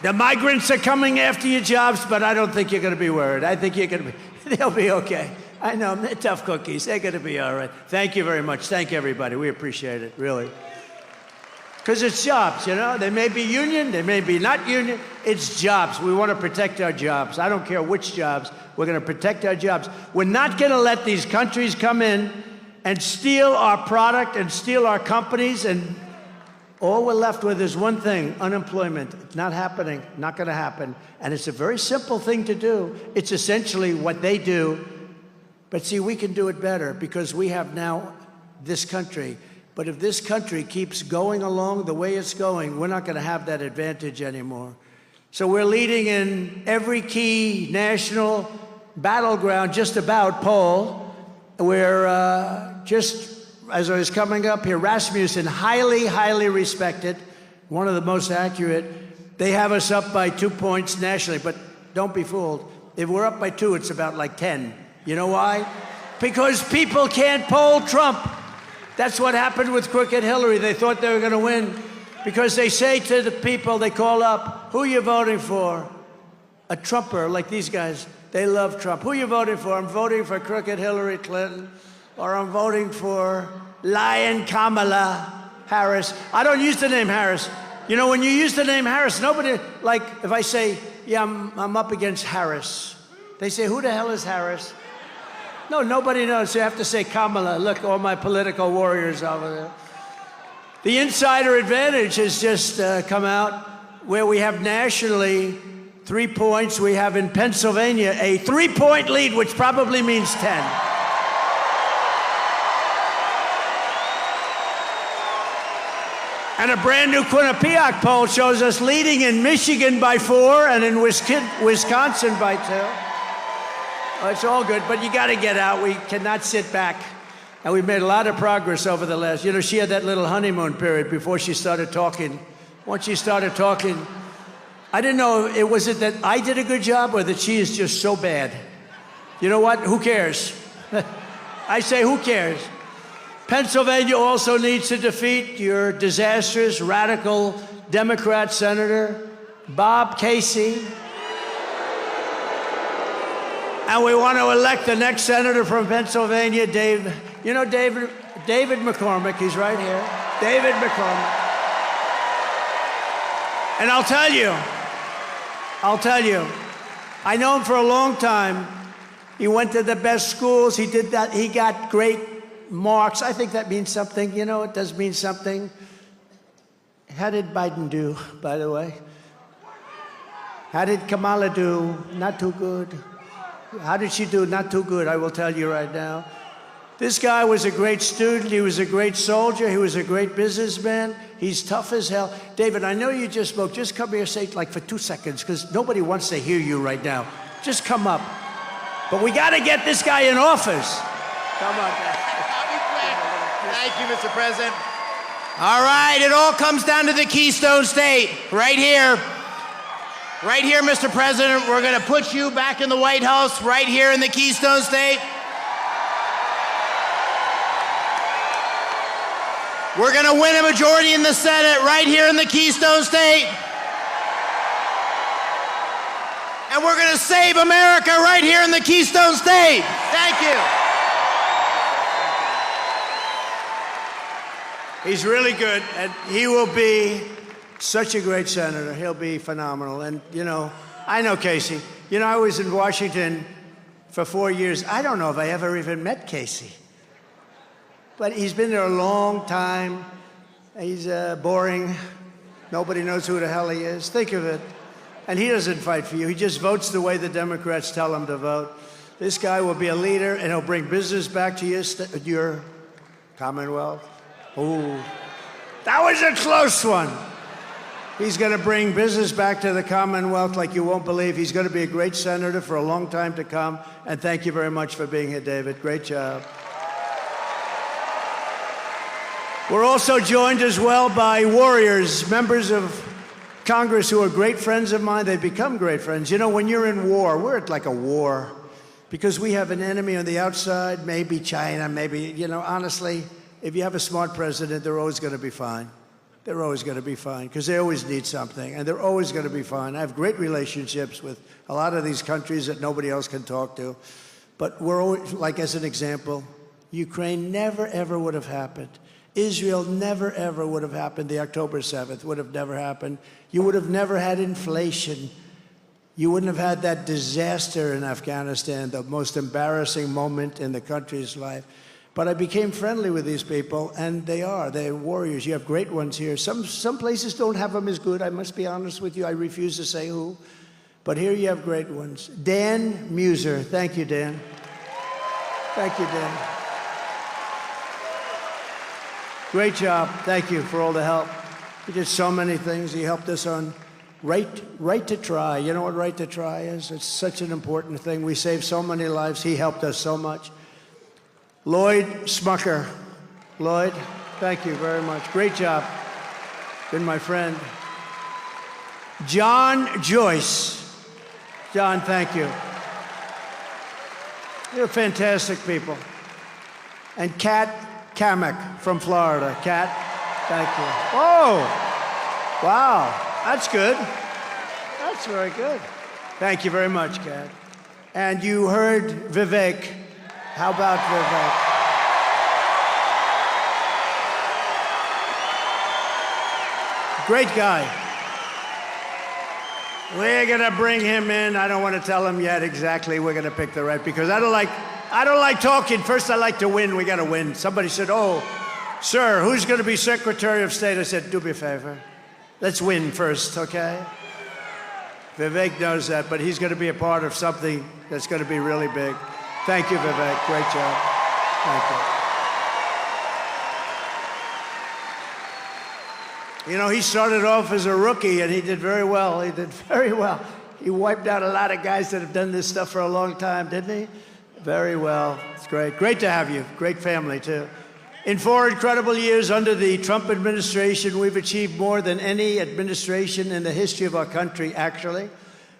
The migrants are coming after your jobs, but I don't think you're going to be worried. I think you're going to be, they'll be okay. I know, they're tough cookies. They're going to be all right. Thank you very much. Thank you, everybody. We appreciate it, really. Because it's jobs, They may be union, they may be not union. It's jobs. We want to protect our jobs. I don't care which jobs. We're going to protect our jobs. We're not going to let these countries come in and steal our product and steal our companies, and all we're left with is one thing, unemployment. It's not happening, not going to happen. And it's a very simple thing to do. It's essentially what they do. But see, we can do it better because we have now this country. But if this country keeps going along the way it's going, we're not going to have that advantage anymore. So we're leading in every key national battleground, just about poll. We're just, as I was coming up here, Rasmussen, highly respected, one of the most accurate. They have us up by 2 points nationally, but don't be fooled. If we're up by 2, it's about like 10. You know why? Because people can't poll Trump. That's what happened with crooked Hillary. They thought they were going to win because they say to the people they call up, who are you voting for? A Trumper, like these guys. They love Trump. Who are you voting for? I'm voting for crooked Hillary Clinton, or I'm voting for lying Kamala Harris. I don't use the name Harris. When you use the name Harris, nobody, like if I say, yeah, I'm up against Harris, they say, who the hell is Harris? No, nobody knows. You have to say Kamala. Look, all my political warriors over there. The insider advantage has just come out, where we have nationally 3 points. We have in Pennsylvania a 3-point lead, which probably means 10. And a brand new Quinnipiac poll shows us leading in Michigan by 4 and in Wisconsin by 2. Well, it's all good, but you got to get out. We cannot sit back. And we've made a lot of progress over the last, she had that little honeymoon period before she started talking. Once she started talking, I didn't know, was it that I did a good job or that she is just so bad? You know what? Who cares? I say, who cares? Pennsylvania also needs to defeat your disastrous, radical Democrat Senator, Bob Casey. And we want to elect the next senator from Pennsylvania, David McCormick. He's right here. David McCormick. And I'll tell you, I know him for a long time. He went to the best schools. He did that. He got great marks. I think that means something. It does mean something. How did Biden do, by the way? How did Kamala do? Not too good. How did she do? Not too good, I will tell you right now. This guy was a great student. He was a great soldier. He was a great businessman. He's tough as hell. David, I know you just spoke. Just come here, say like for 2 seconds, because nobody wants to hear you right now. Just come up. But we got to get this guy in office. Come on. Thank you, Mr. President. All right, it all comes down to the Keystone State, right here. Right here, Mr. President, we're going to put you back in the White House, right here in the Keystone State. We're going to win a majority in the Senate, right here in the Keystone State. And we're going to save America right here in the Keystone State. Thank you. He's really good, and he will be such a great senator. He'll be phenomenal. And, I know Casey. I was in Washington for 4 years. I don't know if I ever even met Casey. But he's been there a long time. He's boring. Nobody knows who the hell he is. Think of it. And he doesn't fight for you. He just votes the way the Democrats tell him to vote. This guy will be a leader, and he'll bring business back to your Commonwealth. Ooh, that was a close one. He's going to bring business back to the Commonwealth like you won't believe. He's going to be a great senator for a long time to come. And thank you very much for being here, David. Great job. We're also joined as well by warriors, members of Congress who are great friends of mine. They've become great friends. When you're in war, we're at like a war because we have an enemy on the outside, maybe China, maybe, honestly, if you have a smart president, they're always going to be fine. They're always going to be fine because they always need something, and they're always going to be fine. I have great relationships with a lot of these countries that nobody else can talk to. But we're always, like as an example, Ukraine never, ever would have happened. Israel never, ever would have happened. The October 7th would have never happened. You would have never had inflation. You wouldn't have had that disaster in Afghanistan, the most embarrassing moment in the country's life. But I became friendly with these people, and they're warriors. You have great ones here. Some places don't have them as good. I must be honest with you. I refuse to say who. But here you have great ones. Dan Muser. Thank you, Dan. Thank you, Dan. Great job. Thank you for all the help. He did so many things. He helped us on right to try. You know what right to try is? It's such an important thing. We saved so many lives. He helped us so much. Lloyd Smucker. Lloyd, thank you very much. Great job. Been my friend. John Joyce. John, thank you. You're fantastic people. And Kat Kamek from Florida. Kat, thank you. Oh, wow, that's good. That's very good. Thank you very much, Kat. And you heard Vivek. How about Vivek? Great guy. We're going to bring him in. I don't want to tell him yet exactly we're going to pick the right, because I don't like I don't like talking. First, I like to win. We got to win. Somebody said, oh, sir, who's going to be Secretary of State? I said, do me a favor. Let's win first, okay? Vivek knows that, but he's going to be a part of something that's going to be really big. Thank you, Vivek. Great job. Thank you. You know, he started off as a rookie, and he did very well. He did very well. He wiped out a lot of guys that have done this stuff for a long time, didn't he? Very well. It's great. Great to have you. Great family, too. In 4 incredible years under the Trump administration, we've achieved more than any administration in the history of our country, actually.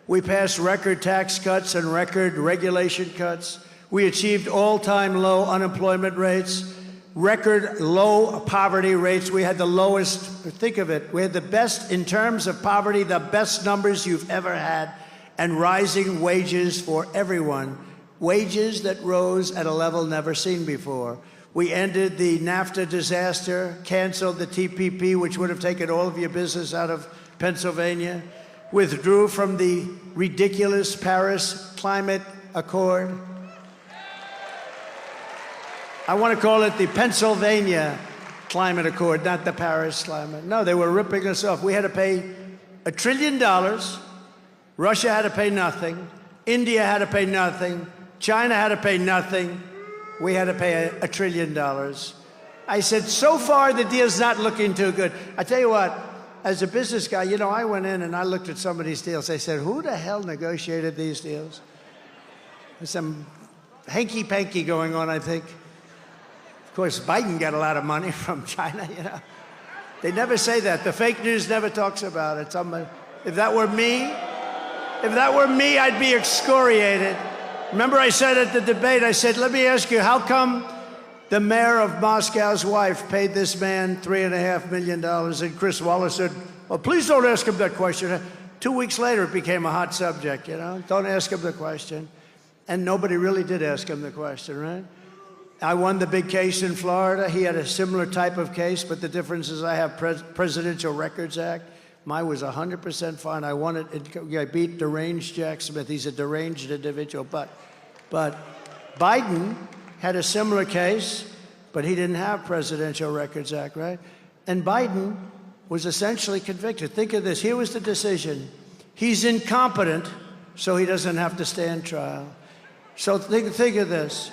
We passed record tax cuts and record regulation cuts. We achieved all-time low unemployment rates, record low poverty rates. We had the lowest, think of it, we had the best, in terms of poverty, the best numbers you've ever had, and rising wages for everyone. Wages that rose at a level never seen before. We ended the NAFTA disaster, canceled the TPP, which would have taken all of your business out of Pennsylvania, withdrew from the ridiculous Paris Climate Accord. I want to call it the Pennsylvania Climate Accord, not the Paris Climate. No, they were ripping us off. We had to pay $1 trillion. Russia had to pay nothing. India had to pay nothing. China had to pay nothing. We had to pay $1 trillion. I said, so far, the deal's not looking too good. I tell you what, as a business guy, you know, I went in and I looked at some of these deals. I said, who the hell negotiated these deals? There's some hanky-panky going on, I think. Of course, Biden got a lot of money from China, you know. They never say that. The fake news never talks about it. If that were me, I'd be excoriated. Remember I said at the debate, I said, let me ask you, how come the mayor of Moscow's wife paid this man $3.5 million? And Chris Wallace said, well, please don't ask him that question. 2 weeks later, it became a hot subject, you know? Don't ask him the question. And nobody really did ask him the question, right? I won the big case in Florida. He had a similar type of case, but the difference is I have Presidential Records Act. Mine was 100% fine. I won it. I beat deranged Jack Smith. He's a deranged individual. But Biden had a similar case, but he didn't have Presidential Records Act, right? And Biden was essentially convicted. Think of this. Here was the decision. He's incompetent, so he doesn't have to stand trial. So think of this.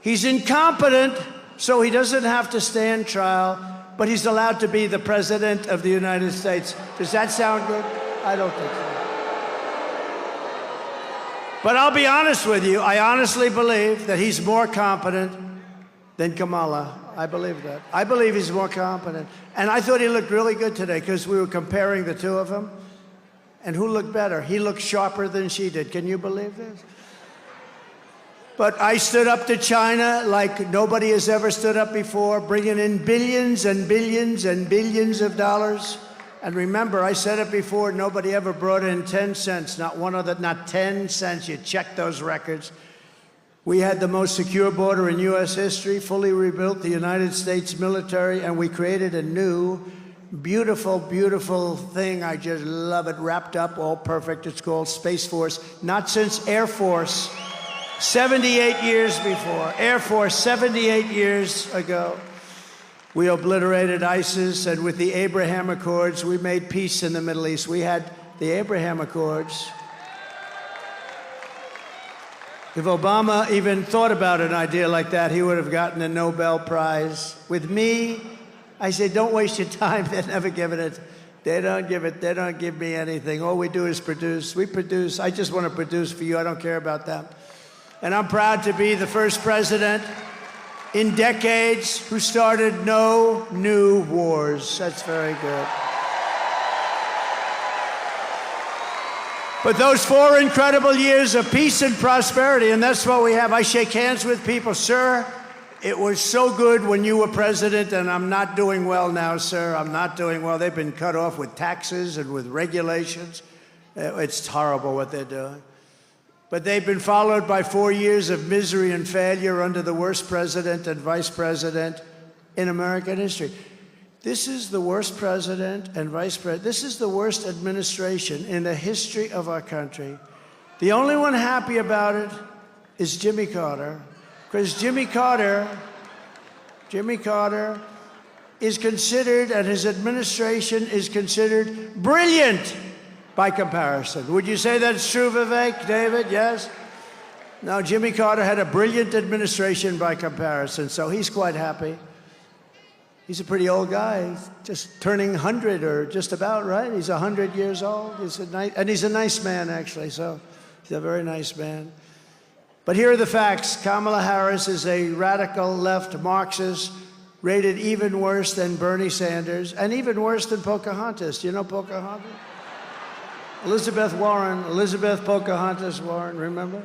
He's incompetent, so he doesn't have to stand trial, but he's allowed to be the President of the United States. Does that sound good? I don't think so. But I'll be honest with you. I honestly believe that he's more competent than Kamala. I believe that. I believe he's more competent. And I thought he looked really good today because we were comparing the two of them. And who looked better? He looked sharper than she did. Can you believe this? But I stood up to China like nobody has ever stood up before, bringing in billions and billions and billions of dollars. And remember, I said it before, nobody ever brought in 10 cents, not 10 cents. You check those records. We had the most secure border in U.S. history, fully rebuilt the United States military, and we created a new, beautiful, beautiful thing. I just love it, wrapped up, all perfect. It's called Space Force. Not since Air Force. 78 years before. Air Force, 78 years ago. We obliterated ISIS, and with the Abraham Accords, we made peace in the Middle East. We had the Abraham Accords. If Obama even thought about an idea like that, he would have gotten a Nobel Prize. With me, I say, don't waste your time. They're never giving it. They don't give me anything. All we do is produce. We produce. I just want to produce for you. I don't care about that. And I'm proud to be the first president in decades who started no new wars. That's very good. But those 4 incredible years of peace and prosperity, and that's what we have. I shake hands with people. Sir, it was so good when you were president, and I'm not doing well now, sir. I'm not doing well. They've been cut off with taxes and with regulations. It's horrible what they're doing. But they've been followed by 4 years of misery and failure under the worst president and vice president in American history. This is the worst president and vice president. This is the worst administration in the history of our country. The only one happy about it is Jimmy Carter, because Jimmy Carter is considered, and his administration is considered brilliant by comparison. Would you say that's true, Vivek, David? Yes? Now, Jimmy Carter had a brilliant administration by comparison, so he's quite happy. He's a pretty old guy, just turning 100 or just about, right? He's 100 years old. He's a nice man, actually, so he's a very nice man. But here are the facts. Kamala Harris is a radical left Marxist, rated even worse than Bernie Sanders, and even worse than Pocahontas. Do you know Pocahontas? Elizabeth Pocahontas Warren, remember?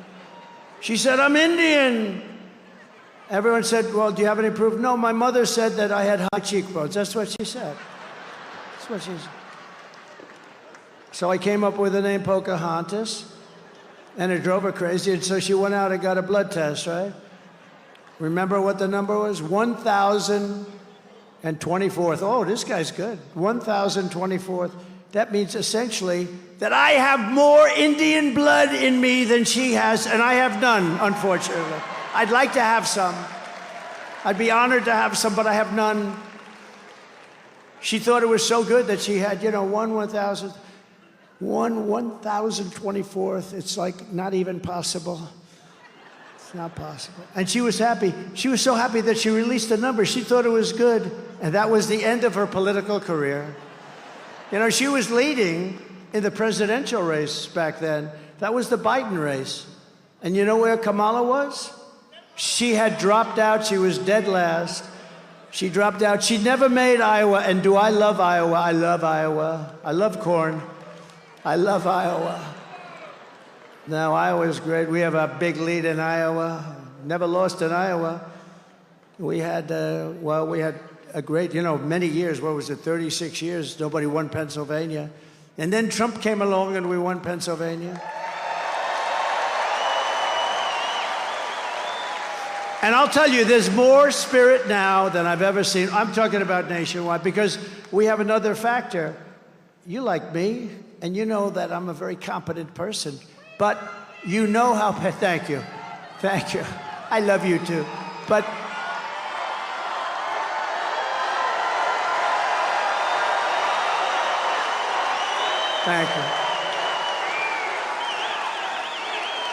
She said, I'm Indian. Everyone said, well, do you have any proof? No, my mother said that I had high cheekbones. That's what she said. That's what she said. So I came up with the name Pocahontas, and it drove her crazy, and so she went out and got a blood test, right? Remember what the number was? 1,024th. Oh, this guy's good. 1,024th. That means essentially that I have more Indian blood in me than she has, and I have none, unfortunately. I'd like to have some. I'd be honored to have some, but I have none. She thought it was so good that she had, 1,024th. It's like not even possible. It's not possible. And she was happy. She was so happy that she released the number. She thought it was good. And that was the end of her political career. She was leading in the presidential race back then. That was the Biden race. And you know where Kamala was? She had dropped out. She was dead last. She dropped out. She never made Iowa. And do I love Iowa? I love Iowa. I love corn. I love Iowa. Now, Iowa's great. We have a big lead in Iowa. Never lost in Iowa. We had a great, many years. What was it, 36 years? Nobody won Pennsylvania. And then Trump came along and we won Pennsylvania. And I'll tell you, there's more spirit now than I've ever seen. I'm talking about nationwide because we have another factor. You like me, and you know that I'm a very competent person. But you know how, thank you. I love you too. But thank you.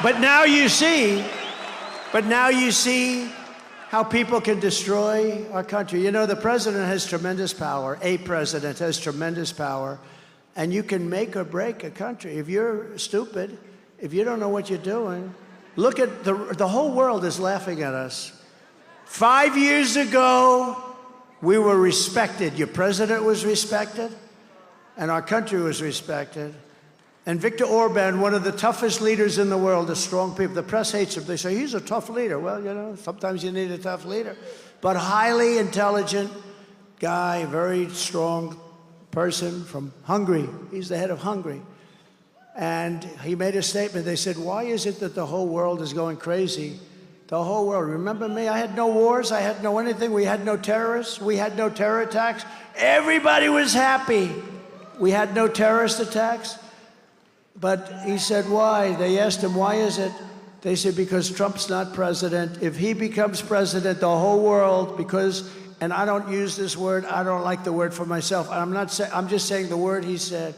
But now you see how people can destroy our country. The president has tremendous power. A president has tremendous power. And you can make or break a country. If you're stupid, if you don't know what you're doing, look at the whole world is laughing at us. 5 years ago, we were respected. Your president was respected, and our country was respected. And Viktor Orban, one of the toughest leaders in the world, the strong people, the press hates him. They say, he's a tough leader. Well, sometimes you need a tough leader. But highly intelligent guy, very strong person from Hungary. He's the head of Hungary. And he made a statement. They said, why is it that the whole world is going crazy? The whole world. Remember me? I had no wars. I had no anything. We had no terrorists. We had no terror attacks. Everybody was happy. We had no terrorist attacks. But he said, why? They asked him, why is it? They said, because Trump's not president. If he becomes president, the whole world, and I don't use this word, I don't like the word for myself. I'm just saying the word he said.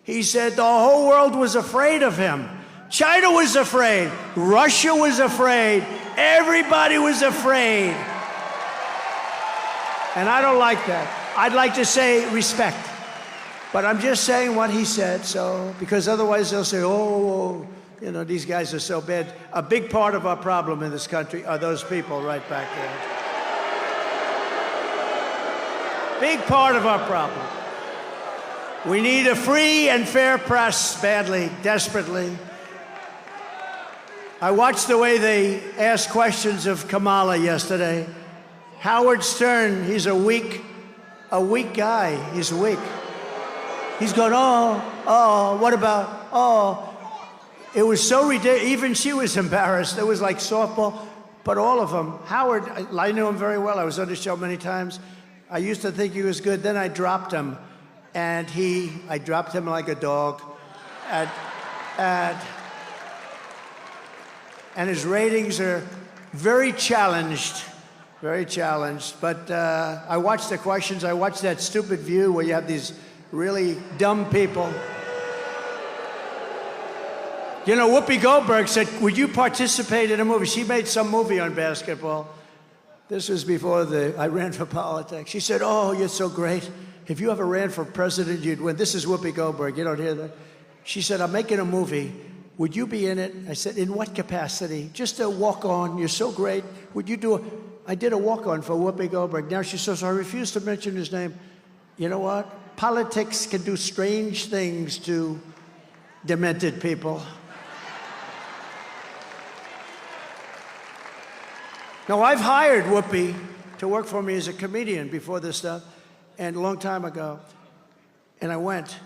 He said the whole world was afraid of him. China was afraid. Russia was afraid. Everybody was afraid. And I don't like that. I'd like to say respect. But I'm just saying what he said, because otherwise they'll say, these guys are so bad. A big part of our problem in this country are those people right back there. Big part of our problem. We need a free and fair press badly, desperately. I watched the way they asked questions of Kamala yesterday. Howard Stern, he's a weak guy. He's weak. He's going, what about, It was so ridiculous. Even she was embarrassed. It was like softball. But all of them. Howard, I knew him very well. I was on his show many times. I used to think he was good. Then I dropped him. And I dropped him like a dog. and his ratings are very challenged. Very challenged. But I watched the questions. I watched that stupid View where you have these really dumb people. You know, Whoopi Goldberg said, would you participate in a movie? She made some movie on basketball. This was before I ran for politics. She said, oh, you're so great. If you ever ran for president, you'd win. This is Whoopi Goldberg. You don't hear that? She said, I'm making a movie. Would you be in it? I said, in what capacity? Just a walk-on. You're so great. Would you do I did a walk-on for Whoopi Goldberg. Now she says, I refuse to mention his name. You know what? Politics can do strange things to demented people. Now, I've hired Whoopi to work for me as a comedian before this stuff, and a long time ago. And I went,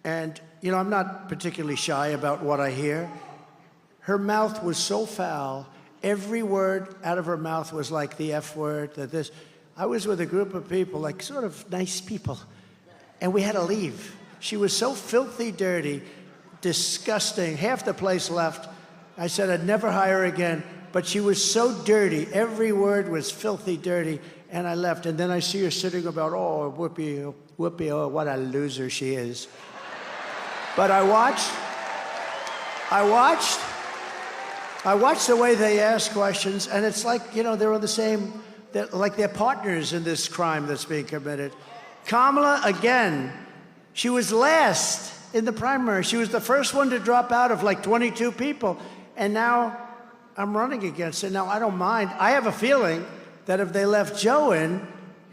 and, you know, I'm not particularly shy about what I hear. Her mouth was so foul, every word out of her mouth was like the F word, that this. I was with a group of people, like sort of nice people, and we had to leave. She was so filthy dirty, disgusting, half the place left. I said I'd never hire her again. But she was so dirty. Every word was filthy dirty. And I left. And then I see her sitting about, oh, Whoopi, oh, what a loser she is. But I watched the way they ask questions. And it's like, you know, they're on the same, like they're partners in this crime that's being committed. Kamala, again, she was last in the primary. She was the first one to drop out of like 22 people. And now I'm running against it. Now, I don't mind. I have a feeling that if they left Joe in,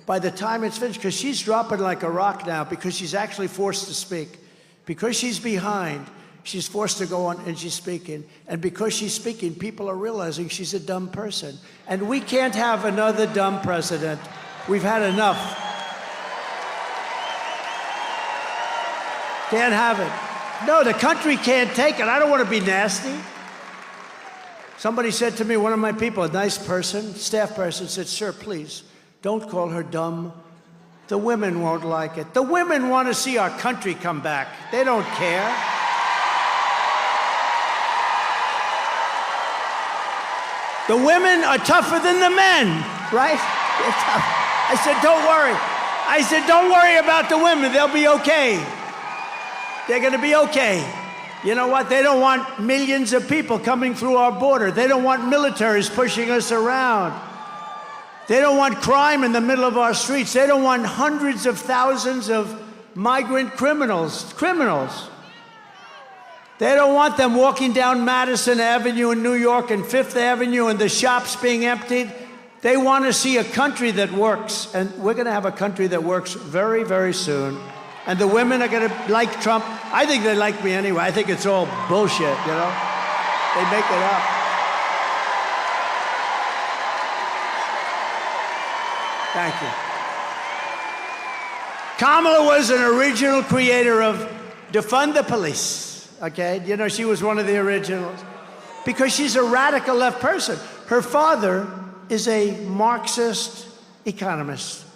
by the time it's finished, because she's dropping like a rock now, because she's actually forced to speak. Because she's behind, she's forced to go on and she's speaking. And because she's speaking, people are realizing she's a dumb person. And we can't have another dumb president. We've had enough. Can't have it. No, the country can't take it. I don't want to be nasty. Somebody said to me, one of my people, a nice person, staff person, said, sir, please, don't call her dumb. The women won't like it. The women want to see our country come back. They don't care. The women are tougher than the men, right? They're tough. I said, don't worry. I said, don't worry about the women. They'll be okay. They're going to be okay. You know what? They don't want millions of people coming through our border. They don't want militaries pushing us around. They don't want crime in the middle of our streets. They don't want hundreds of thousands of migrant criminals. They don't want them walking down Madison Avenue in New York and Fifth Avenue and the shops being emptied. They want to see a country that works. And we're going to have a country that works very, very soon. And the women are going to like Trump. I think they like me anyway. I think it's all bullshit, you know? They make it up. Thank you. Kamala was an original creator of defund the police, okay? You know, she was one of the originals. Because she's a radical left person. Her father is a Marxist economist.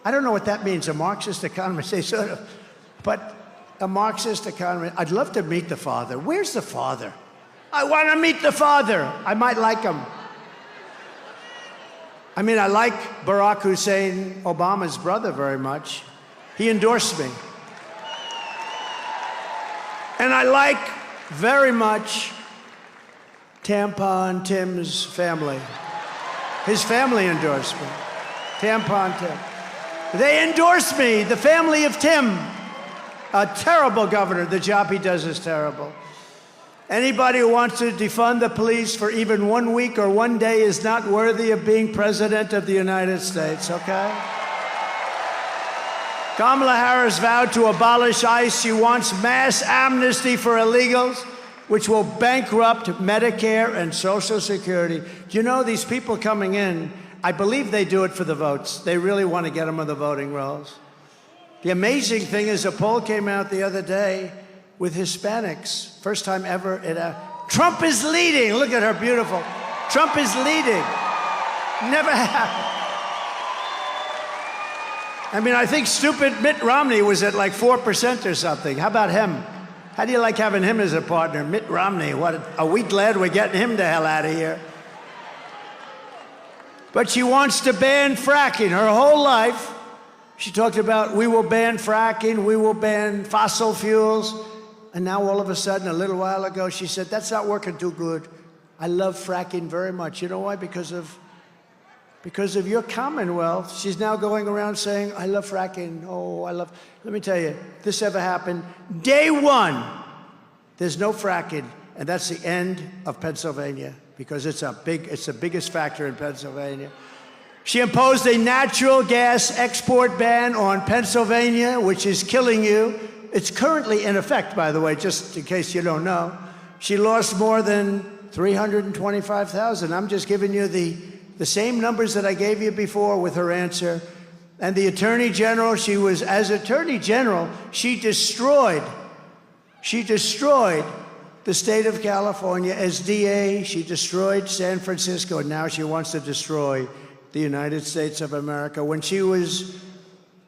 I don't know what that means, a Marxist economist. They sort of, but a Marxist economist. I'd love to meet the father. Where's the father? I want to meet the father. I might like him. I mean, I like Barack Hussein Obama's brother very much. He endorsed me. And I like very much Tampon Tim's family. His family endorsed me. Tampon Tim. They endorse me, the family of Tim. A terrible governor. The job he does is terrible. Anybody who wants to defund the police for even 1 week or 1 day is not worthy of being president of the United States, okay? Kamala Harris vowed to abolish ICE. She wants mass amnesty for illegals, which will bankrupt Medicare and Social Security. Do you know these people coming in, I believe they do it for the votes. They really want to get them on the voting rolls. The amazing thing is a poll came out the other day with Hispanics. First time ever. Trump is leading. Look at her, beautiful. Trump is leading. Never happened. I mean, I think stupid Mitt Romney was at like 4% or something. How about him? How do you like having him as a partner? Mitt Romney, are we glad we're getting him the hell out of here? But she wants to ban fracking. Her whole life, she talked about, we will ban fracking, we will ban fossil fuels. And now all of a sudden, a little while ago, she said, that's not working too good. I love fracking very much. You know why? Because of your Commonwealth. She's now going around saying, I love fracking. Oh, let me tell you, this ever happened. Day one, there's no fracking. And that's the end of Pennsylvania, because it's the biggest factor in Pennsylvania. She imposed a natural gas export ban on Pennsylvania, which is killing you. It's currently in effect, by the way, just in case you don't know. She lost more than 325,000. I'm just giving you the same numbers that I gave you before with her answer. And the Attorney General, as Attorney General, she destroyed the state of California. As DA, she destroyed San Francisco, and now she wants to destroy the United States of America. When she was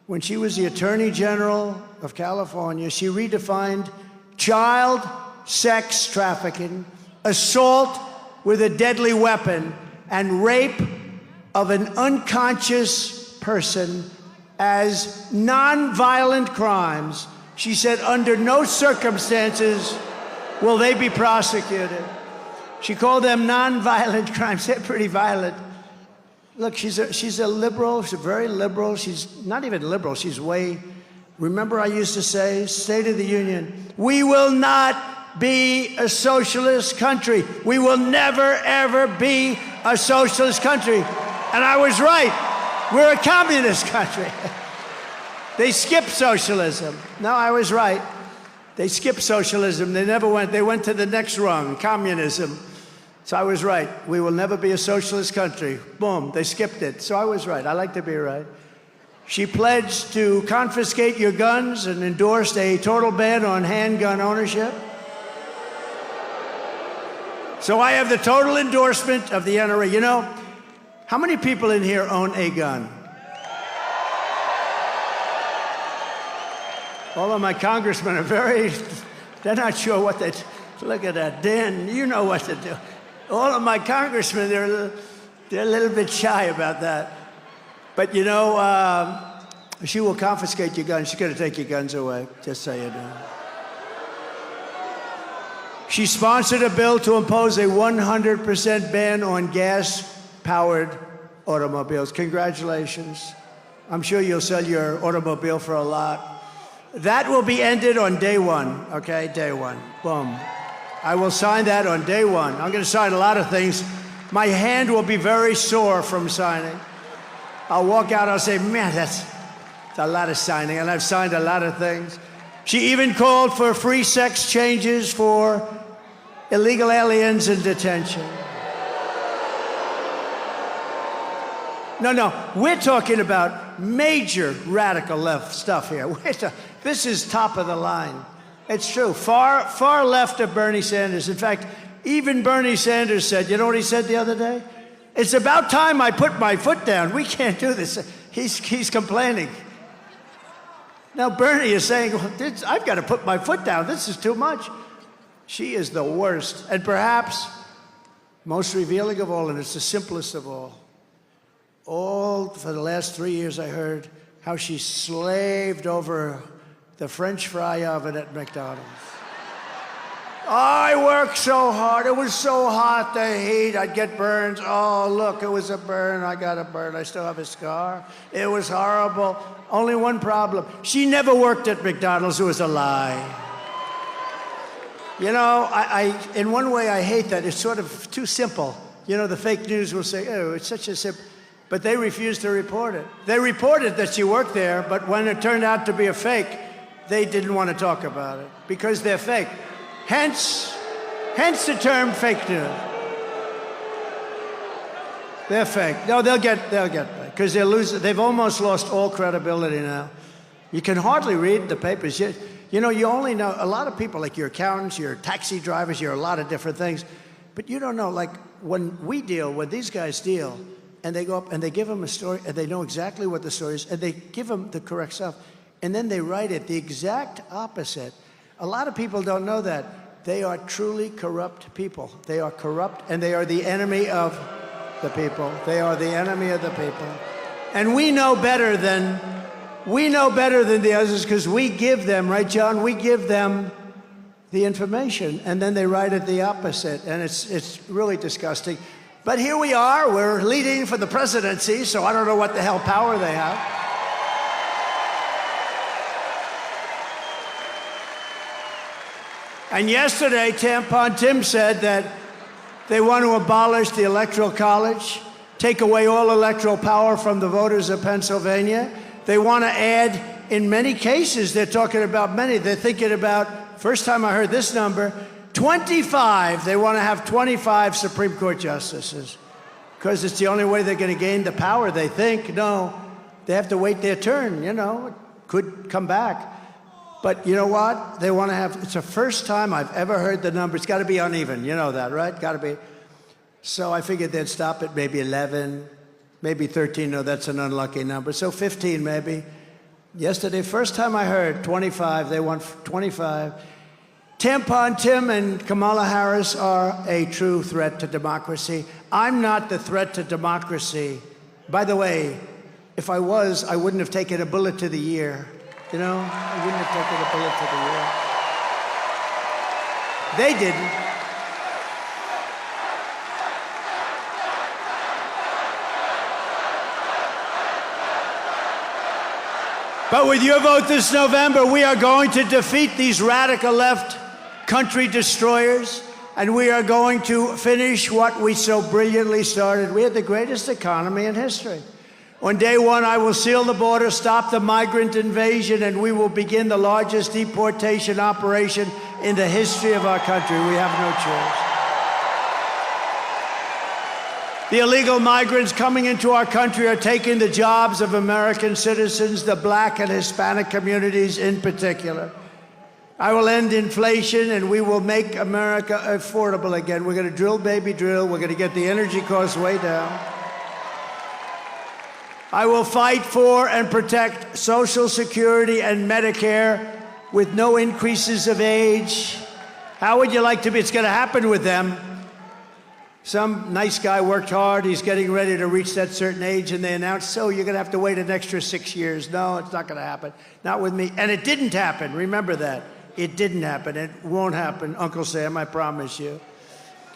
the Attorney General of California, she redefined child sex trafficking, assault with a deadly weapon, and rape of an unconscious person as nonviolent crimes. She said under no circumstances will they be prosecuted. She called them nonviolent crimes. They're pretty violent. Look, she's a liberal. She's very liberal. She's not even liberal. She's remember I used to say, State of the Union, we will not be a socialist country. We will never, ever be a socialist country. And I was right. We're a communist country. They skipped socialism. No, I was right. They skipped socialism. They went to the next rung, communism. So I was right. We will never be a socialist country. Boom, they skipped it. So I was right. I like to be right. She pledged to confiscate your guns and endorsed a total ban on handgun ownership. So I have the total endorsement of the NRA. You know, how many people in here own a gun? All of my congressmen are they're not sure what look at that. Dan, you know what to do. All of my congressmen, they're a little bit shy about that. But you know, she will confiscate your guns. She's going to take your guns away, just so you know. She sponsored a bill to impose a 100% ban on gas-powered automobiles. Congratulations. I'm sure you'll sell your automobile for a lot. That will be ended on day one, okay? Day one. Boom. I will sign that on day one. I'm going to sign a lot of things. My hand will be very sore from signing. I'll walk out, I'll say, man, that's a lot of signing, and I've signed a lot of things. She even called for free sex changes for illegal aliens in detention. No, we're talking about major radical left stuff here. This is top of the line. It's true. Far left of Bernie Sanders. In fact, even Bernie Sanders said, you know what he said the other day? It's about time I put my foot down. We can't do this. He's complaining. Now Bernie is saying, well, I've got to put my foot down. This is too much. She is the worst, and perhaps most revealing of all, and it's the simplest of all. All for the last 3 years, I heard how she slaved over the French fry oven at McDonald's. I worked so hard. It was so hot, the heat. I'd get burns. Oh, look, it was a burn. I got a burn. I still have a scar. It was horrible. Only one problem. She never worked at McDonald's. It was a lie. You know, in one way, I hate that. It's sort of too simple. You know, the fake news will say, oh, it's such a simple. But they refused to report it. They reported that she worked there, but when it turned out to be a fake, they didn't want to talk about it because they're fake. Hence the term fake news. They're fake. No, they'll get back because they've almost lost all credibility now. You can hardly read the papers. You know, you only know a lot of people, like your accountants, your taxi drivers, you're a lot of different things, but you don't know, like when these guys deal, and they go up and they give them a story, and they know exactly what the story is, and they give them the correct stuff, and then they write it the exact opposite. A lot of people don't know that. They are truly corrupt people. They are corrupt, and they are the enemy of the people. They are the enemy of the people. And we know better than the others because we give them, right, John? We give them the information, and then they write it the opposite, and it's really disgusting. But here we are. We're leading for the presidency, so I don't know what the hell power they have. And yesterday, Tampon Tim said that they want to abolish the Electoral College, take away all electoral power from the voters of Pennsylvania. They want to add, in many cases, they're talking about many. They're thinking about, first time I heard this number, 25. They want to have 25 Supreme Court justices because it's the only way they're going to gain the power, they think. No, they have to wait their turn, you know. It could come back. But you know what? They want to have, it's the first time I've ever heard the number. It's got to be uneven. You know that, right? Got to be. So I figured they'd stop at maybe 11, maybe 13. No, that's an unlucky number. So 15 maybe. Yesterday, first time I heard 25. They want 25. Tampon Tim and Kamala Harris are a true threat to democracy. I'm not the threat to democracy. By the way, if I was, I wouldn't have taken a bullet to the ear. You know, I wouldn't have taken a bullet to the ear. They didn't. But with your vote this November, we are going to defeat these radical left country destroyers, and we are going to finish what we so brilliantly started. We had the greatest economy in history. On day one, I will seal the border, stop the migrant invasion, and we will begin the largest deportation operation in the history of our country. We have no choice. The illegal migrants coming into our country are taking the jobs of American citizens, the black and Hispanic communities in particular. I will end inflation, and we will make America affordable again. We're going to drill, baby, drill. We're going to get the energy costs way down. I will fight for and protect Social Security and Medicare with no increases of age. How would you like to be? It's going to happen with them. Some nice guy worked hard. He's getting ready to reach that certain age, and they announced, so you're going to have to wait an extra 6 years. No, it's not going to happen. Not with me. And it didn't happen. Remember that. It didn't happen. It won't happen, Uncle Sam, I promise you.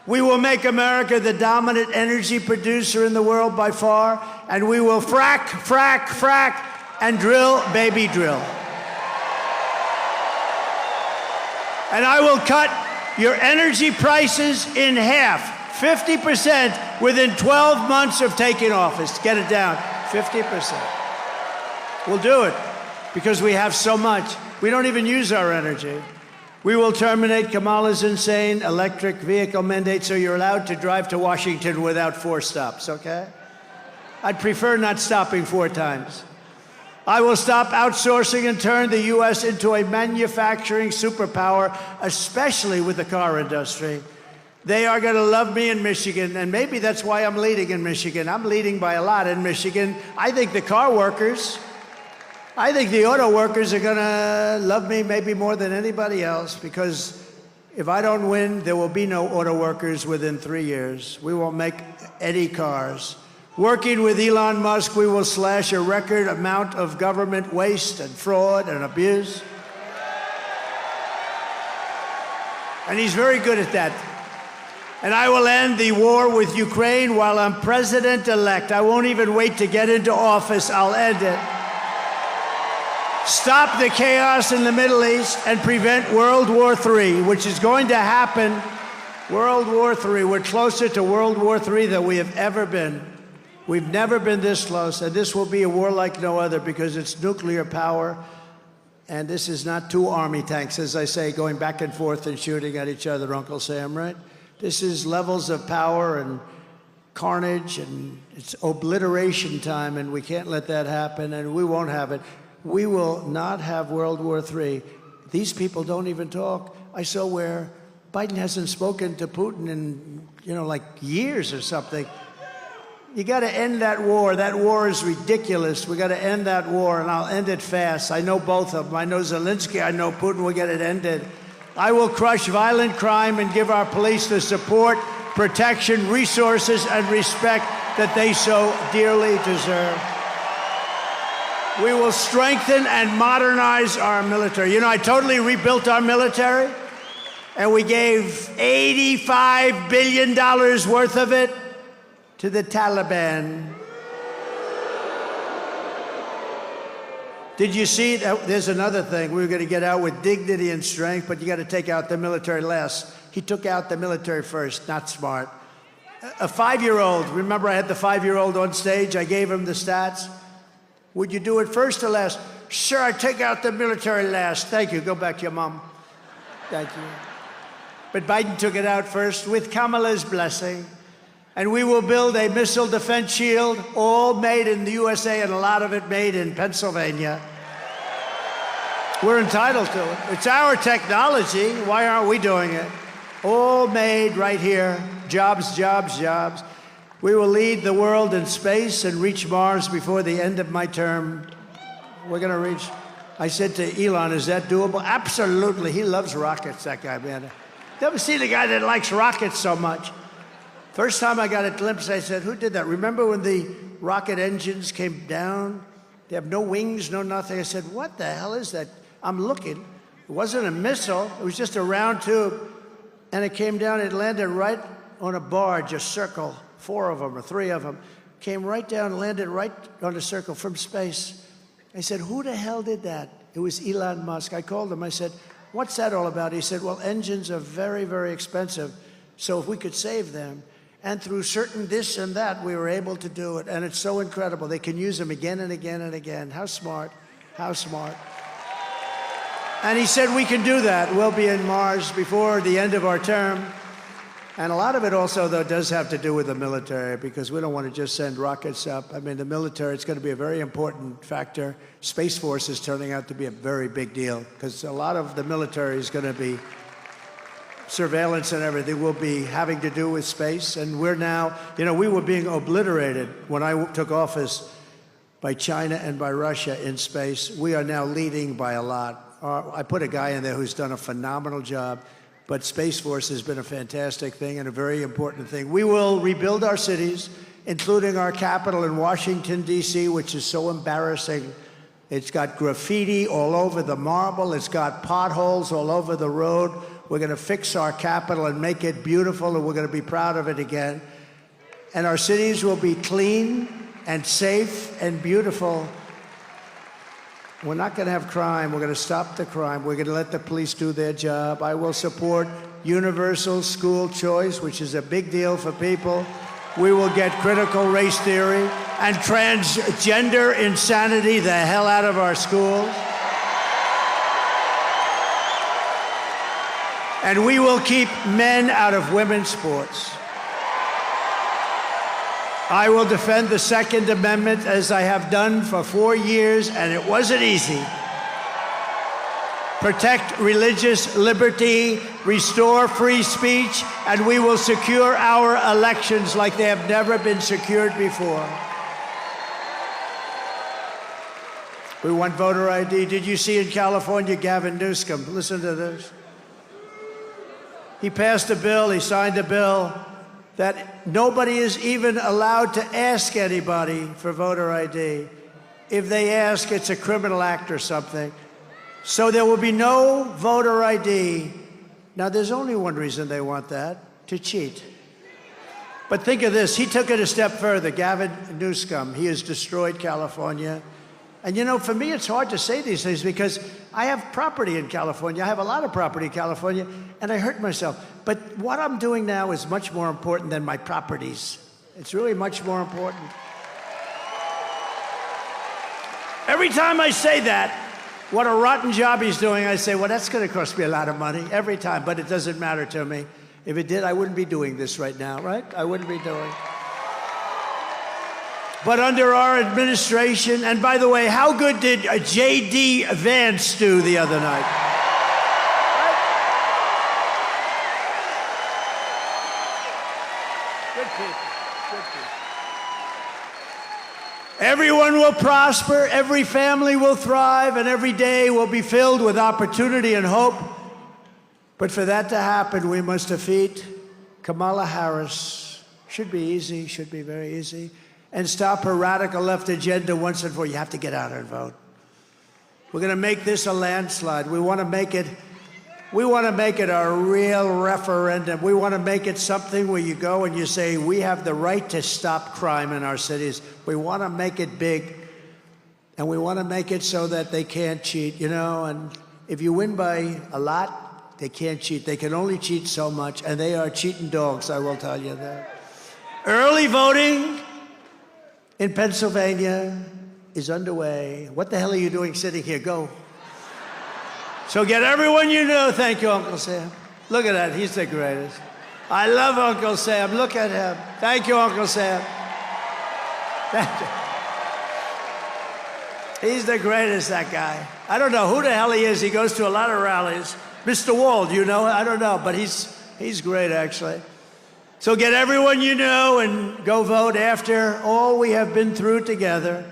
We will make America the dominant energy producer in the world by far, and we will frack, frack, frack, and drill, baby, drill. And I will cut your energy prices in half, 50%, within 12 months of taking office. Get it down, 50%. We'll do it because we have so much. We don't even use our energy. We will terminate Kamala's insane electric vehicle mandate so you're allowed to drive to Washington without 4 stops, okay? I'd prefer not stopping 4 times. I will stop outsourcing and turn the U.S. into a manufacturing superpower, especially with the car industry. They are going to love me in Michigan, and maybe that's why I'm leading in Michigan. I'm leading by a lot in Michigan. I think the car workers, I think the auto workers are going to love me maybe more than anybody else, because if I don't win, there will be no auto workers within 3 years. We won't make any cars. Working with Elon Musk, we will slash a record amount of government waste and fraud and abuse. And he's very good at that. And I will end the war with Ukraine while I'm president-elect. I won't even wait to get into office. I'll end it. Stop the chaos in the Middle East and prevent World War III, which is going to happen. World War III. We're closer to World War III than we have ever been. We've never been this close, and this will be a war like no other because it's nuclear power, and this is not 2 army tanks, as I say, going back and forth and shooting at each other, Uncle Sam, right? This is levels of power and carnage, and it's obliteration time, and we can't let that happen, and we won't have it. We will not have World War III. These people don't even talk. I saw where Biden hasn't spoken to Putin in, like years or something. You got to end that war. That war is ridiculous. We got to end that war, and I'll end it fast. I know both of them. I know Zelensky. I know Putin. We'll get it ended. I will crush violent crime and give our police the support, protection, resources, and respect that they so dearly deserve. We will strengthen and modernize our military. You know, I totally rebuilt our military, and we gave $85 billion worth of it to the Taliban. Did you see that? There's another thing. We were going to get out with dignity and strength, but you got to take out the military last. He took out the military first. Not smart. A 5-year-old, remember I had the 5-year-old on stage? I gave him the stats. Would you do it first or last? Sure, I take out the military last. Thank you. Go back to your mom. Thank you. But Biden took it out first with Kamala's blessing. And we will build a missile defense shield, all made in the USA, and a lot of it made in Pennsylvania. We're entitled to it. It's our technology. Why aren't we doing it? All made right here. Jobs, jobs, jobs. We will lead the world in space and reach Mars before the end of my term. We're going to reach. I said to Elon, is that doable? Absolutely. He loves rockets, that guy, man. Never seen a guy that likes rockets so much. First time I got a glimpse, I said, who did that? Remember when the rocket engines came down? They have no wings, no nothing. I said, what the hell is that? I'm looking. It wasn't a missile. It was just a round tube. And it came down. It landed right on a barge, a circle, 4 of them or 3 of them. Came right down, landed right on a circle from space. I said, who the hell did that? It was Elon Musk. I called him. I said, what's that all about? He said, well, engines are very, very expensive. So if we could save them, and through certain this and that, we were able to do it. And it's so incredible. They can use them again and again and again. How smart. How smart. And he said, we can do that. We'll be in Mars before the end of our term. And a lot of it also, though, does have to do with the military, because we don't want to just send rockets up. I mean, the military, it's going to be a very important factor. Space Force is turning out to be a very big deal, because a lot of the military is going to be surveillance and everything will be having to do with space. And we're now, you know, we were being obliterated when I took office by China and by Russia in space. We are now leading by a lot. I put a guy in there who's done a phenomenal job, but Space Force has been a fantastic thing and a very important thing. We will rebuild our cities, including our capital in Washington, D.C., which is so embarrassing. It's got graffiti all over the marble. It's got potholes all over the road. We're going to fix our capital and make it beautiful, and we're going to be proud of it again. And our cities will be clean and safe and beautiful. We're not going to have crime. We're going to stop the crime. We're going to let the police do their job. I will support universal school choice, which is a big deal for people. We will get critical race theory and transgender insanity the hell out of our schools. And we will keep men out of women's sports. I will defend the Second Amendment as I have done for 4 years, and it wasn't easy. Protect religious liberty, restore free speech, and we will secure our elections like they have never been secured before. We want voter ID. Did you see in California, Gavin Newsom? Listen to this. He passed a bill, he signed a bill that nobody is even allowed to ask anybody for voter ID. If they ask, it's a criminal act or something. So there will be no voter ID. Now, there's only one reason they want that, to cheat. But think of this, he took it a step further, Gavin Newsom. He has destroyed California. And you know, for me, it's hard to say these things because I have property in California. I have a lot of property in California, and I hurt myself. But what I'm doing now is much more important than my properties. It's really much more important. Every time I say that, what a rotten job he's doing, I say, well, that's going to cost me a lot of money every time, but it doesn't matter to me. If it did, I wouldn't be doing this right now, right? I wouldn't be doing it. But under our administration, and by the way, how good did J.D. Vance do the other night? Right? Good people, good people. Everyone will prosper, every family will thrive, and every day will be filled with opportunity and hope. But for that to happen, we must defeat Kamala Harris. Should be easy, should be very easy. And stop her radical left agenda once and for all. You have to get out and vote. We're going to make this a landslide. We want to make it a real referendum. We want to make it something where you go and you say, we have the right to stop crime in our cities. We want to make it big, and we want to make it so that they can't cheat, you know, and if you win by a lot, they can't cheat. They can only cheat so much, and they are cheating dogs, I will tell you that. Early voting in Pennsylvania is underway. What the hell are you doing sitting here? Go. So get everyone you know. Thank you, Uncle Sam. Look at that. He's the greatest. I love Uncle Sam. Look at him. Thank you, Uncle Sam. Thank you. He's the greatest, that guy. I don't know who the hell he is. He goes to a lot of rallies. Mr. Wall, you know? I don't know, but he's great, actually. So get everyone you know and go vote. After all we have been through together,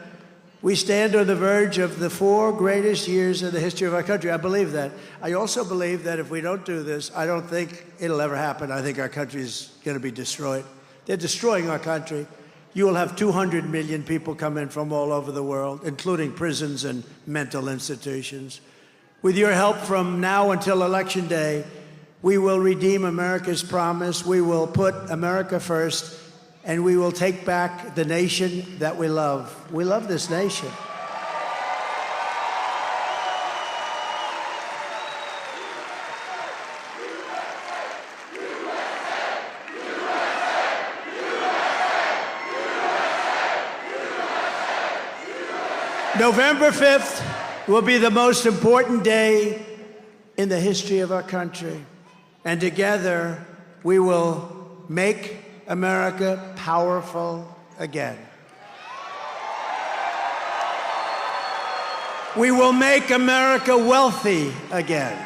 we stand on the verge of the 4 greatest years in the history of our country. I believe that. I also believe that if we don't do this, I don't think it'll ever happen. I think our country is going to be destroyed. They're destroying our country. You will have 200 million people come in from all over the world, including prisons and mental institutions. With your help from now until Election Day, we will redeem America's promise. We will put America first. And we will take back the nation that we love. We love this nation. November 5th will be the most important day in the history of our country. And together, we will make America powerful again. We will make America wealthy again.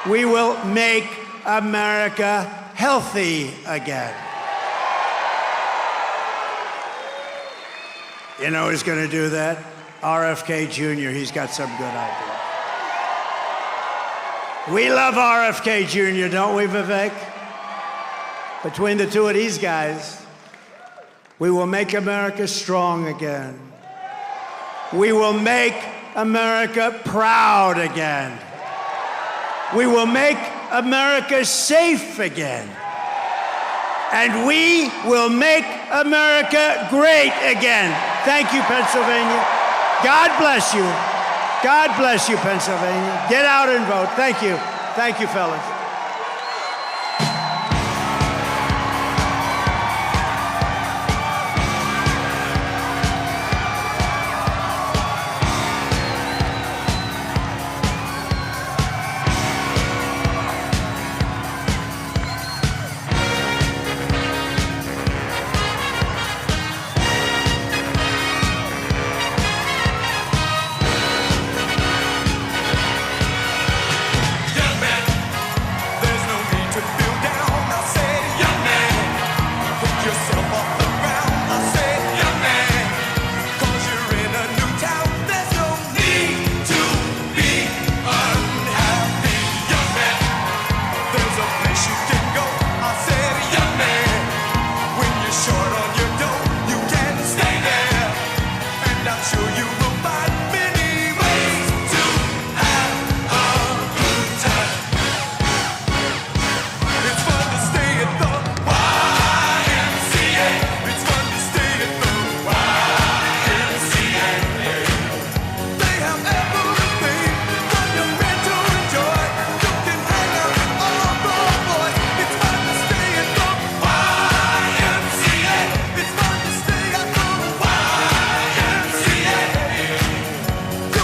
We will make America healthy again. You know who's going to do that? RFK Jr. He's got some good ideas. We love RFK Jr., don't we, Vivek? Between the two of these guys, we will make America strong again. We will make America proud again. We will make America safe again. And we will make America great again. Thank you, Pennsylvania. God bless you. God bless you, Pennsylvania. Get out and vote. Thank you. Thank you, fellas.